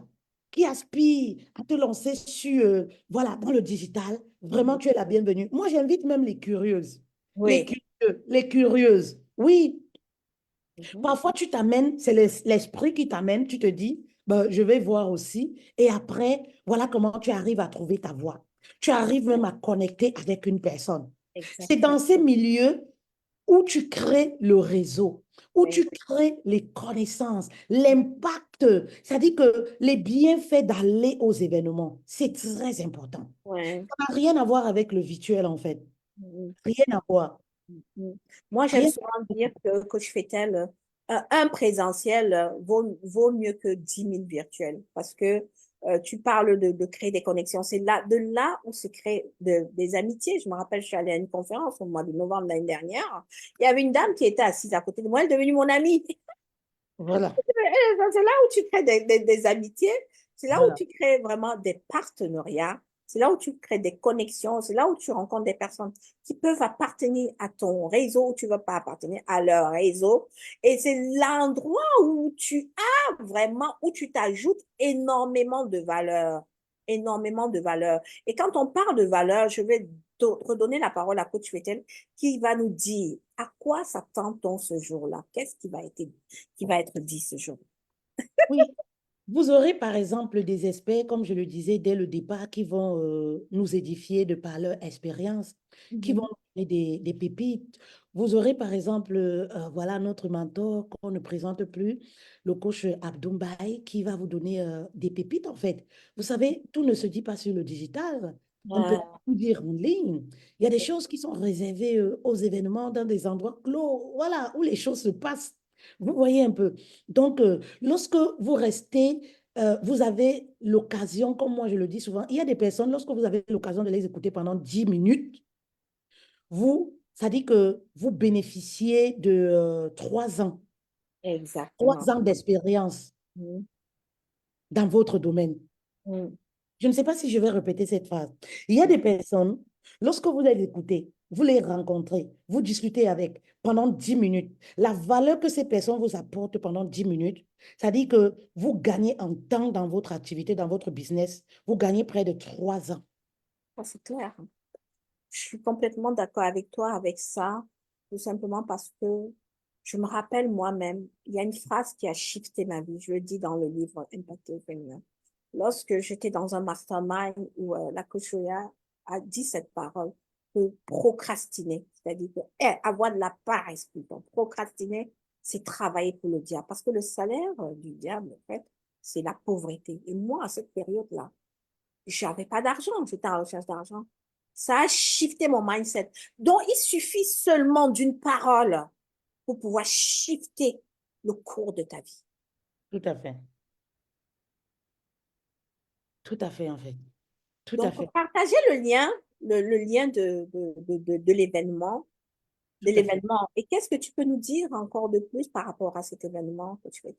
[SPEAKER 2] qui aspire à te lancer sur, voilà, dans le digital, vraiment, tu es la bienvenue. Moi, j'invite même les curieuses, les
[SPEAKER 1] Oui.
[SPEAKER 2] curieux, les curieuses. Oui,
[SPEAKER 1] Mhm.
[SPEAKER 2] parfois, tu t'amènes, c'est l'esprit qui t'amène, tu te dis, ben, je vais voir aussi. Et après, voilà comment tu arrives à trouver ta voie. Tu arrives même à connecter avec une personne. C'est
[SPEAKER 1] Exactement.
[SPEAKER 2] dans ces milieux où tu crées le réseau, où
[SPEAKER 1] Oui.
[SPEAKER 2] tu crées les connaissances, l'impact, c'est-à-dire que les bienfaits d'aller aux événements, c'est très important.
[SPEAKER 1] Ouais.
[SPEAKER 2] Ça n'a rien à voir avec le virtuel, en fait.
[SPEAKER 1] Mhm.
[SPEAKER 2] Rien à voir.
[SPEAKER 1] Mm. Moi, j'aime
[SPEAKER 2] Rien.
[SPEAKER 1] souvent dire que Coach Fétel, un présentiel vaut mieux que 10 000 virtuels parce que tu parles de créer des connexions. C'est là, de là où se créent des amitiés. Je me rappelle, je suis allée à une conférence au mois de novembre l'année dernière. Il y avait une dame qui était assise à côté de moi. Elle est devenue mon amie.
[SPEAKER 2] Voilà.
[SPEAKER 1] C'est là où tu crées des amitiés, c'est là où
[SPEAKER 2] Voilà.
[SPEAKER 1] tu crées vraiment des partenariats, c'est là où tu crées des connexions, c'est là où tu rencontres des personnes qui peuvent appartenir à ton réseau ou tu ne veux pas appartenir à leur réseau. Et c'est l'endroit où tu as vraiment, où tu t'ajoutes énormément de valeur, énormément de valeur. Et quand on parle de valeur, je vais redonner la parole à Coach Fetel qui va nous dire à quoi s'attend-on ce jour-là? Qu'est-ce qui va être dit ce jour?
[SPEAKER 2] Oui, vous aurez par exemple des experts, comme je le disais dès le départ, qui vont nous édifier de par leur expérience, qui vont
[SPEAKER 1] Mhm.
[SPEAKER 2] nous donner des pépites. Vous aurez par exemple, voilà, notre mentor qu'on ne présente plus, le coach Abdoumbaye, qui va vous donner des pépites en fait. Vous savez, tout ne se dit pas sur le digital. On ne peut pas tout dire en ligne. Il y a des choses qui sont réservées aux événements dans des endroits clos, voilà, où les choses se passent. Vous voyez un peu. Donc, lorsque vous restez, vous avez l'occasion, comme moi je le dis souvent, il y a des personnes, lorsque vous avez l'occasion de les écouter pendant 10 minutes, ça dit que vous bénéficiez de 3 ans, trois
[SPEAKER 1] Exactement.
[SPEAKER 2] ans d'expérience
[SPEAKER 1] Mhm.
[SPEAKER 2] dans votre domaine.
[SPEAKER 1] Mhm.
[SPEAKER 2] Je ne sais pas si je vais répéter cette phrase. Il y a des personnes, lorsque vous les écoutez, vous les rencontrez, vous discutez avec pendant 10 minutes, la valeur que ces personnes vous apportent pendant 10 minutes, ça dit que vous gagnez en temps dans votre activité, dans votre business, vous gagnez près de 3 ans.
[SPEAKER 1] Ça, c'est clair. Je suis complètement d'accord avec toi avec ça, tout simplement parce que je me rappelle moi-même, il y a une phrase qui a shifté ma vie, je le dis dans le livre Impact Féminin. Lorsque j'étais dans un mastermind où la coach Oya a dit cette parole, que procrastiner, c'est-à-dire que avoir de la paresse plutôt. Procrastiner, c'est travailler pour le diable, parce que le salaire du diable, en fait, c'est la pauvreté. Et moi, à cette période-là, je n'avais pas d'argent, j'étais en recherche d'argent. Ça a shifté mon mindset. Donc, il suffit seulement d'une parole pour pouvoir shifter le cours de ta vie.
[SPEAKER 2] Tout à fait. Tout à fait, en fait. Tout à
[SPEAKER 1] Donc,
[SPEAKER 2] fait.
[SPEAKER 1] partager le lien, le lien de l'événement, de
[SPEAKER 2] Tout à fait.
[SPEAKER 1] l'événement. Et qu'est-ce que tu peux nous dire encore de plus par rapport à cet événement que tu fais?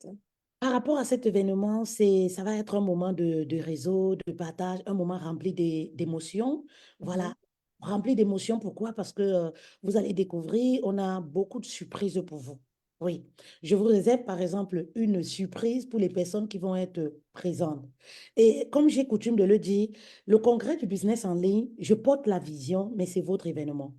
[SPEAKER 2] Par rapport à cet événement, ça va être un moment de réseau, de partage, un moment rempli d'émotions. Voilà,
[SPEAKER 1] Mhm.
[SPEAKER 2] rempli d'émotions. Pourquoi? Parce que vous allez découvrir, on a beaucoup de surprises pour vous. Oui, je vous réserve par exemple une surprise pour les personnes qui vont être présentes. Et comme j'ai coutume de le dire, le congrès du business en ligne, je porte la vision, mais c'est votre événement.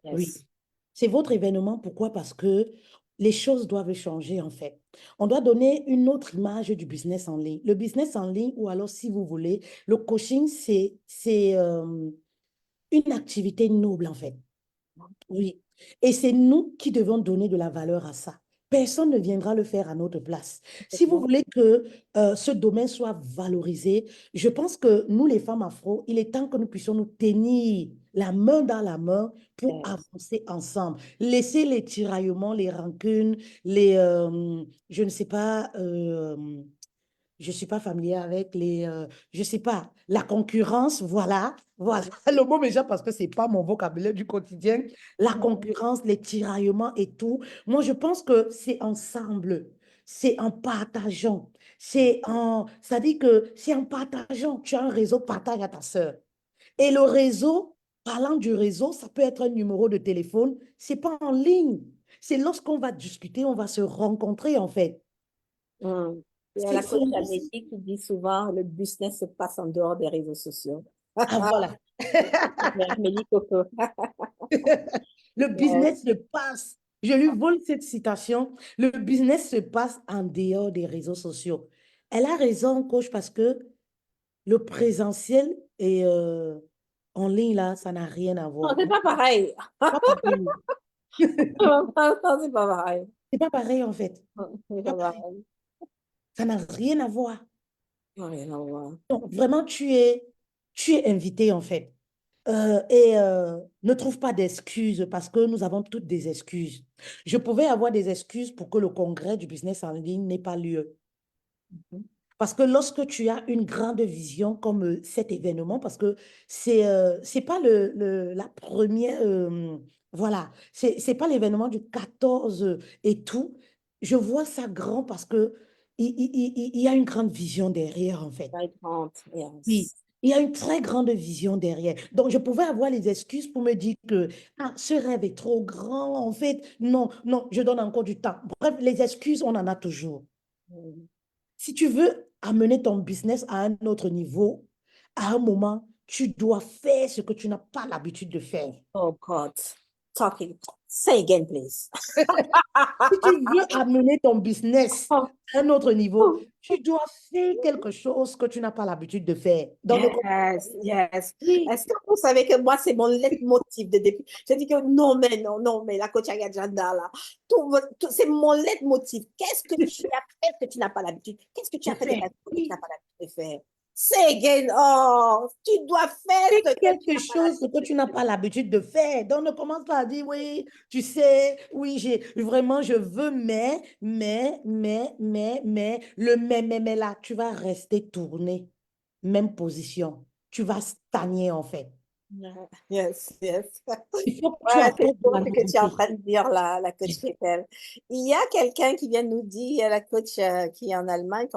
[SPEAKER 2] Oui,
[SPEAKER 1] Yes.
[SPEAKER 2] c'est votre événement. Pourquoi? Parce que les choses doivent changer en fait. On doit donner une autre image du business en ligne. Le business en ligne, ou alors si vous voulez, le coaching, c'est une activité noble en fait. Oui. Et c'est nous qui devons donner de la valeur à ça. Personne ne viendra le faire à notre place. Si vous voulez que ce domaine soit valorisé, je pense que nous, les femmes afro, il est temps que nous puissions nous tenir la main dans la main pour
[SPEAKER 1] Yes.
[SPEAKER 2] avancer ensemble. Laisser les tiraillements, les rancunes, je ne sais pas, je ne suis pas familière avec je ne sais pas, la concurrence, voilà, voilà, le mot m'échappe parce que ce n'est pas mon vocabulaire du quotidien, la
[SPEAKER 1] Mhm.
[SPEAKER 2] concurrence, les tiraillements et tout. Moi, je pense que c'est ensemble, c'est en partageant, ça dit que c'est en partageant, tu as un réseau, partage à ta sœur. Et le réseau, parlant du réseau, ça peut être un numéro de téléphone, c'est pas en ligne. C'est lorsqu'on va discuter, on va se rencontrer en fait.
[SPEAKER 1] Mm. Il y a
[SPEAKER 2] C'est
[SPEAKER 1] la
[SPEAKER 2] c'est
[SPEAKER 1] coach
[SPEAKER 2] aussi.
[SPEAKER 1] Amélie qui dit souvent le business se passe en dehors des réseaux sociaux.
[SPEAKER 2] Ah, voilà.
[SPEAKER 1] Amélie Coco.
[SPEAKER 2] Le
[SPEAKER 1] Yes.
[SPEAKER 2] business se passe. Je lui vole cette citation. Le business se passe en dehors des réseaux sociaux. Elle a raison, coach, parce que le présentiel et en ligne, là, ça n'a rien à
[SPEAKER 1] Non,
[SPEAKER 2] voir.
[SPEAKER 1] c'est pas pareil.
[SPEAKER 2] Pas pareil.
[SPEAKER 1] Non, c'est pas pareil.
[SPEAKER 2] C'est pas pareil, en fait.
[SPEAKER 1] C'est
[SPEAKER 2] Pas
[SPEAKER 1] pas
[SPEAKER 2] pareil.
[SPEAKER 1] pareil.
[SPEAKER 2] Ça n'a rien à voir.
[SPEAKER 1] Rien à voir.
[SPEAKER 2] Donc, vraiment, tu es invité, en fait. Et ne trouve pas d'excuses parce que nous avons toutes des excuses. Je pouvais avoir des excuses pour que le congrès du business en ligne n'ait pas lieu.
[SPEAKER 1] Mhm.
[SPEAKER 2] Parce que lorsque tu as une grande vision comme cet événement, parce que c'est pas la première, voilà, c'est pas l'événement du 14 et tout. Je vois ça grand parce que il y a une grande vision derrière, en fait.
[SPEAKER 1] Right,
[SPEAKER 2] Oui,
[SPEAKER 1] yes.
[SPEAKER 2] il y a une très grande vision derrière. Donc, je pouvais avoir les excuses pour me dire que ah, ce rêve est trop grand. En fait, non, non, je donne encore du temps. Bref, les excuses, on en a toujours.
[SPEAKER 1] Mm.
[SPEAKER 2] Si tu veux amener ton business à un autre niveau, à un moment, tu dois faire ce que tu n'as pas l'habitude de faire.
[SPEAKER 1] Oh God. Talking. Say again, please.
[SPEAKER 2] Si tu veux amener ton business à un autre niveau, tu dois faire quelque chose que tu n'as pas l'habitude de faire. Dans le...
[SPEAKER 1] Yes, yes.
[SPEAKER 2] Oui,
[SPEAKER 1] Est-ce que vous savez que moi, c'est mon leitmotiv de depuis. Je dis que non, mais non, non, mais la coach Agadjanda, là, c'est mon leitmotiv. Qu'est-ce que tu as fait que tu n'as pas l'habitude? Qu'est-ce que tu
[SPEAKER 2] de
[SPEAKER 1] as fait de
[SPEAKER 2] faire.
[SPEAKER 1] ta vie que tu n'as
[SPEAKER 2] Oui.
[SPEAKER 1] pas l'habitude de faire? Say again. Oh, tu dois faire
[SPEAKER 2] Fais
[SPEAKER 1] ce que tu
[SPEAKER 2] quelque
[SPEAKER 1] n'as pas
[SPEAKER 2] chose que
[SPEAKER 1] l'habitude
[SPEAKER 2] tu n'as
[SPEAKER 1] de
[SPEAKER 2] pas l'habitude de faire. Donc, ne commence pas à dire, oui, tu sais, oui, vraiment, je veux, le mais là, tu vas rester tourné, même position. Tu vas stagner, en fait.
[SPEAKER 1] faire. Yes, yes.
[SPEAKER 2] Il faut que tu
[SPEAKER 1] Ouais, c'est
[SPEAKER 2] apportes de
[SPEAKER 1] beau
[SPEAKER 2] la
[SPEAKER 1] ce que tu es en
[SPEAKER 2] nouveauté.
[SPEAKER 1] train de dire, la coach Fretel. Il y a quelqu'un qui vient nous dire, la coach qui est en Allemagne,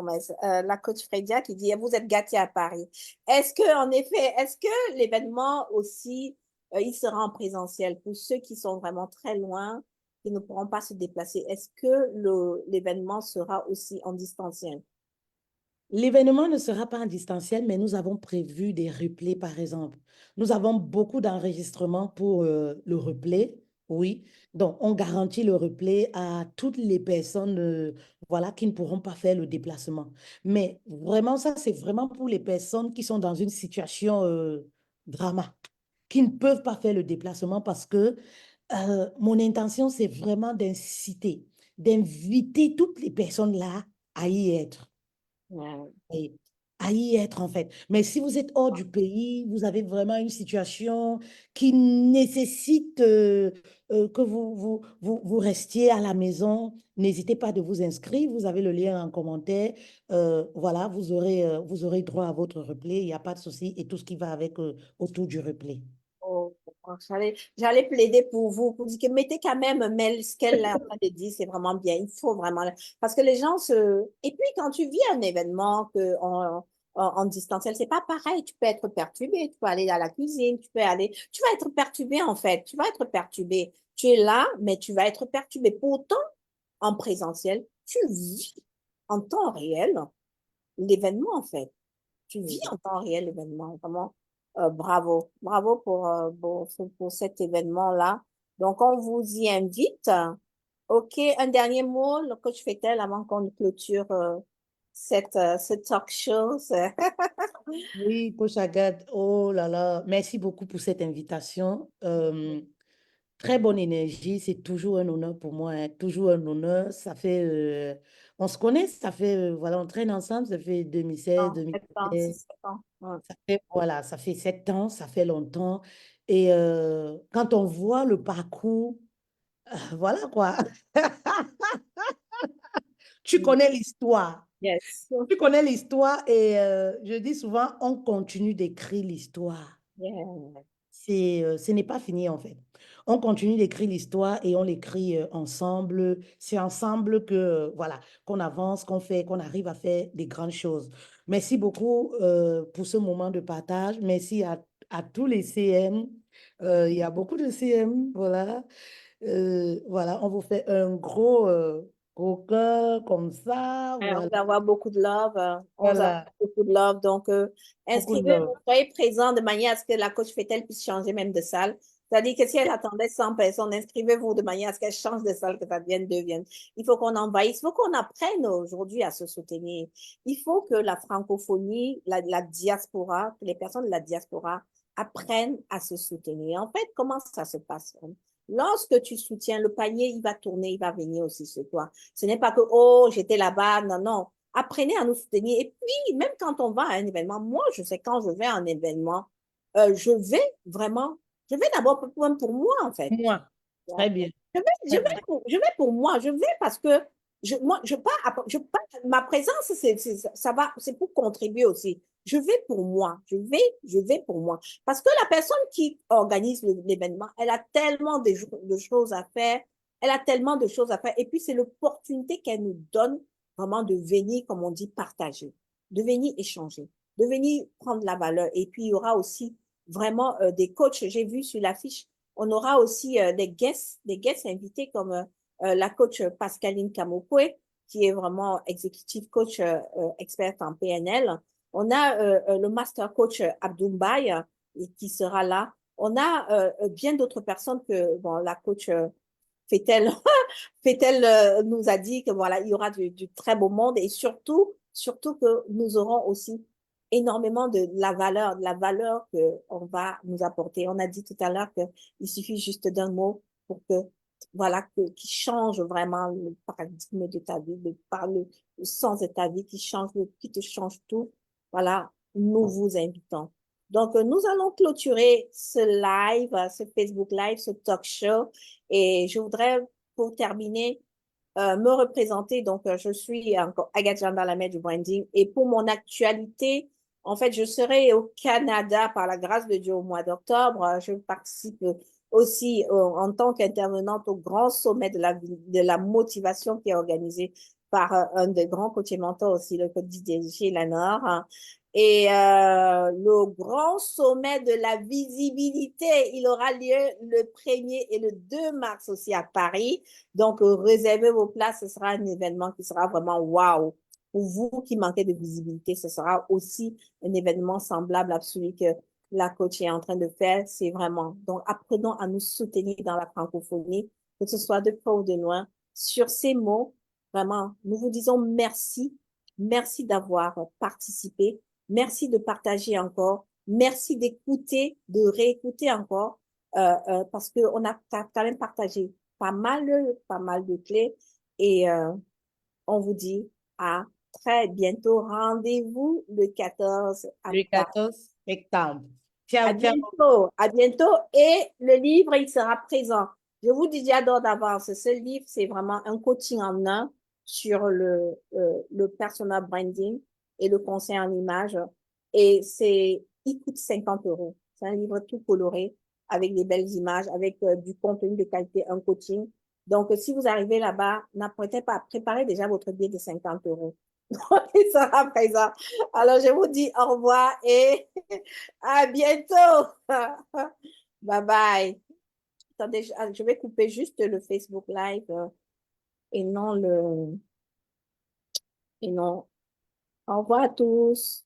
[SPEAKER 1] la coach Fredia, qui dit, vous êtes gâtés à Paris. Est-ce que, en effet, est-ce que l'événement aussi, il sera en présentiel pour ceux qui sont vraiment très loin, qui ne pourront pas se déplacer? Est-ce que l'événement sera aussi en distanciel?
[SPEAKER 2] L'événement ne sera pas en distanciel, mais nous avons prévu des replays, par exemple. Nous avons beaucoup d'enregistrements pour le replay, oui. Donc, on garantit le replay à toutes les personnes voilà, qui ne pourront pas faire le déplacement. Mais vraiment, ça, c'est vraiment pour les personnes qui sont dans une situation drama, qui ne peuvent pas faire le déplacement parce que mon intention, c'est vraiment d'inciter, d'inviter toutes les personnes là à y être
[SPEAKER 1] Ouais.
[SPEAKER 2] et à y être en fait. Mais si vous êtes hors du pays, vous avez vraiment une situation qui nécessite que vous restiez à la maison, n'hésitez pas de vous inscrire. Vous avez le lien en commentaire. Voilà, vous aurez droit à votre replay. Il n'y a pas de souci. Et tout ce qui va avec autour du replay.
[SPEAKER 1] Oh, j'allais plaider pour vous, pour dire que mettez quand même Mel, ce qu'elle est en train de dire, c'est vraiment bien. Il faut vraiment. Parce que les gens se. Et puis, quand tu vis un événement en distanciel, c'est pas pareil. Tu peux être perturbé, tu peux aller à la cuisine, tu peux aller. Tu vas être perturbé, en fait. Tu vas être perturbé. Tu es là, mais tu vas être perturbé. Pourtant, en présentiel, tu vis en temps réel l'événement, en fait. Tu vis en temps réel l'événement. Vraiment, bravo. Bravo pour cet événement-là. Donc, on vous y invite. OK, un dernier mot, le coach Fetel, avant qu'on clôture ce talk show.
[SPEAKER 2] Oui, Coach Agathe, oh là là, merci beaucoup pour cette invitation. Très bonne énergie, c'est toujours un honneur pour moi, hein, toujours un honneur. Ça fait, on se connaît, ça fait, voilà, on traîne ensemble, ça fait 2016,
[SPEAKER 1] Non, 7 ans,
[SPEAKER 2] 2017,
[SPEAKER 1] 7 ans. Ouais.
[SPEAKER 2] ça fait, voilà, ça fait 7 ans, ça fait longtemps. Et quand on voit le parcours, voilà quoi, tu connais l'histoire.
[SPEAKER 1] Yes.
[SPEAKER 2] Tu connais l'histoire et je dis souvent, on continue d'écrire l'histoire.
[SPEAKER 1] Yeah.
[SPEAKER 2] Ce n'est pas fini en fait. On continue d'écrire l'histoire et on l'écrit ensemble. C'est ensemble que, voilà, qu'on avance, qu'on fait, qu'on arrive à faire des grandes choses. Merci beaucoup pour ce moment de partage. Merci à tous les CM. Il y a beaucoup de CM, voilà. Voilà, on vous fait un gros cœur comme ça,
[SPEAKER 1] On
[SPEAKER 2] voilà.
[SPEAKER 1] va avoir beaucoup de love. On va avoir
[SPEAKER 2] Voilà,
[SPEAKER 1] beaucoup de love. Donc,
[SPEAKER 2] beaucoup de
[SPEAKER 1] inscrivez-vous,
[SPEAKER 2] love.
[SPEAKER 1] soyez présents de manière à ce que la coach Fetel puisse changer même de salle. C'est-à-dire que si elle attendait 100 personnes, inscrivez-vous de manière à ce qu'elle change de salle, que ça devienne 2 viennent. Il faut qu'on envahisse, il faut qu'on apprenne aujourd'hui à se soutenir. Il faut que la francophonie, la diaspora, que les personnes de la diaspora apprennent à se soutenir. En fait, comment ça se passe? Lorsque tu soutiens, le panier, il va tourner, il va venir aussi sur toi. Ce n'est pas que, oh, j'étais là-bas. Non, non. Apprenez à nous soutenir. Et puis, même quand on va à un événement, moi, je sais quand je vais à un événement, je vais vraiment, je vais d'abord pour moi, en fait.
[SPEAKER 2] Moi, très bien,
[SPEAKER 1] Je
[SPEAKER 2] très
[SPEAKER 1] vais
[SPEAKER 2] bien.
[SPEAKER 1] je vais pour moi. Je vais parce que moi, ma présence, ça va, c'est pour contribuer aussi. Je vais pour moi. Je vais pour moi. Parce que la personne qui organise l'événement, elle a tellement de choses à faire. Elle a tellement de choses à faire. Et puis, c'est l'opportunité qu'elle nous donne vraiment de venir, comme on dit, partager, de venir échanger, de venir prendre la valeur. Et puis, il y aura aussi vraiment des coachs. J'ai vu sur l'affiche on aura aussi des guests invités comme la coach Pascaline Kamokwe, qui est vraiment executive coach experte en PNL. On a le master coach Abdoumbaye qui sera là. On a bien d'autres personnes que bon, la coach Fetel, Fetel nous a dit que voilà, il y aura du très beau monde et surtout que nous aurons aussi énormément de la valeur que on va nous apporter. On a dit tout à l'heure qu'il suffit juste d'un mot pour que, voilà, qui change vraiment le paradigme de ta vie, le sens de ta vie, qui te change tout. Voilà, nous vous invitons. Donc, nous allons clôturer ce live, ce Facebook Live, ce talk show. Et je voudrais, pour terminer, me représenter. Donc, je suis encore Agathe Jean-Dalamé du branding. Et pour mon actualité, en fait, je serai au Canada par la grâce de Dieu au mois d'octobre. Je participe aussi en tant qu'intervenante au grand sommet de la motivation qui est organisé par un des grands coachs mentors aussi, le coach Didier Lanor. Et le grand sommet de la visibilité, il aura lieu le 1er et le 2 mars aussi à Paris. Donc, réservez vos places, ce sera un événement qui sera vraiment waouh pour vous qui manquez de visibilité, ce sera aussi un événement semblable à celui que la coach est en train de faire. C'est vraiment, donc apprenons à nous soutenir dans la francophonie, que ce soit de près ou de loin. Sur ces mots, vraiment, nous vous disons merci. Merci d'avoir participé. Merci de partager encore. Merci d'écouter, de réécouter encore, parce qu'on a quand même partagé pas mal de clés. Et on vous dit à très bientôt. Rendez-vous le 14 à
[SPEAKER 2] Le
[SPEAKER 1] Paris.
[SPEAKER 2] 14 septembre. Ciao, ciao.
[SPEAKER 1] À bientôt. Et le livre, il sera présent. Je vous dis déjà d'avance, ce livre, c'est vraiment un coaching en un sur le personal branding et le conseil en images. Et il coûte 50 euros. C'est un livre tout coloré avec des belles images, avec du contenu de qualité, un coaching. Donc, si vous arrivez là-bas, n'apprêtez pas, préparez déjà votre billet de 50 euros. Il sera présent. Alors, je vous dis au revoir et à bientôt. Bye bye. Attendez, je vais couper juste le Facebook Live et non le... Et non. Au revoir à tous.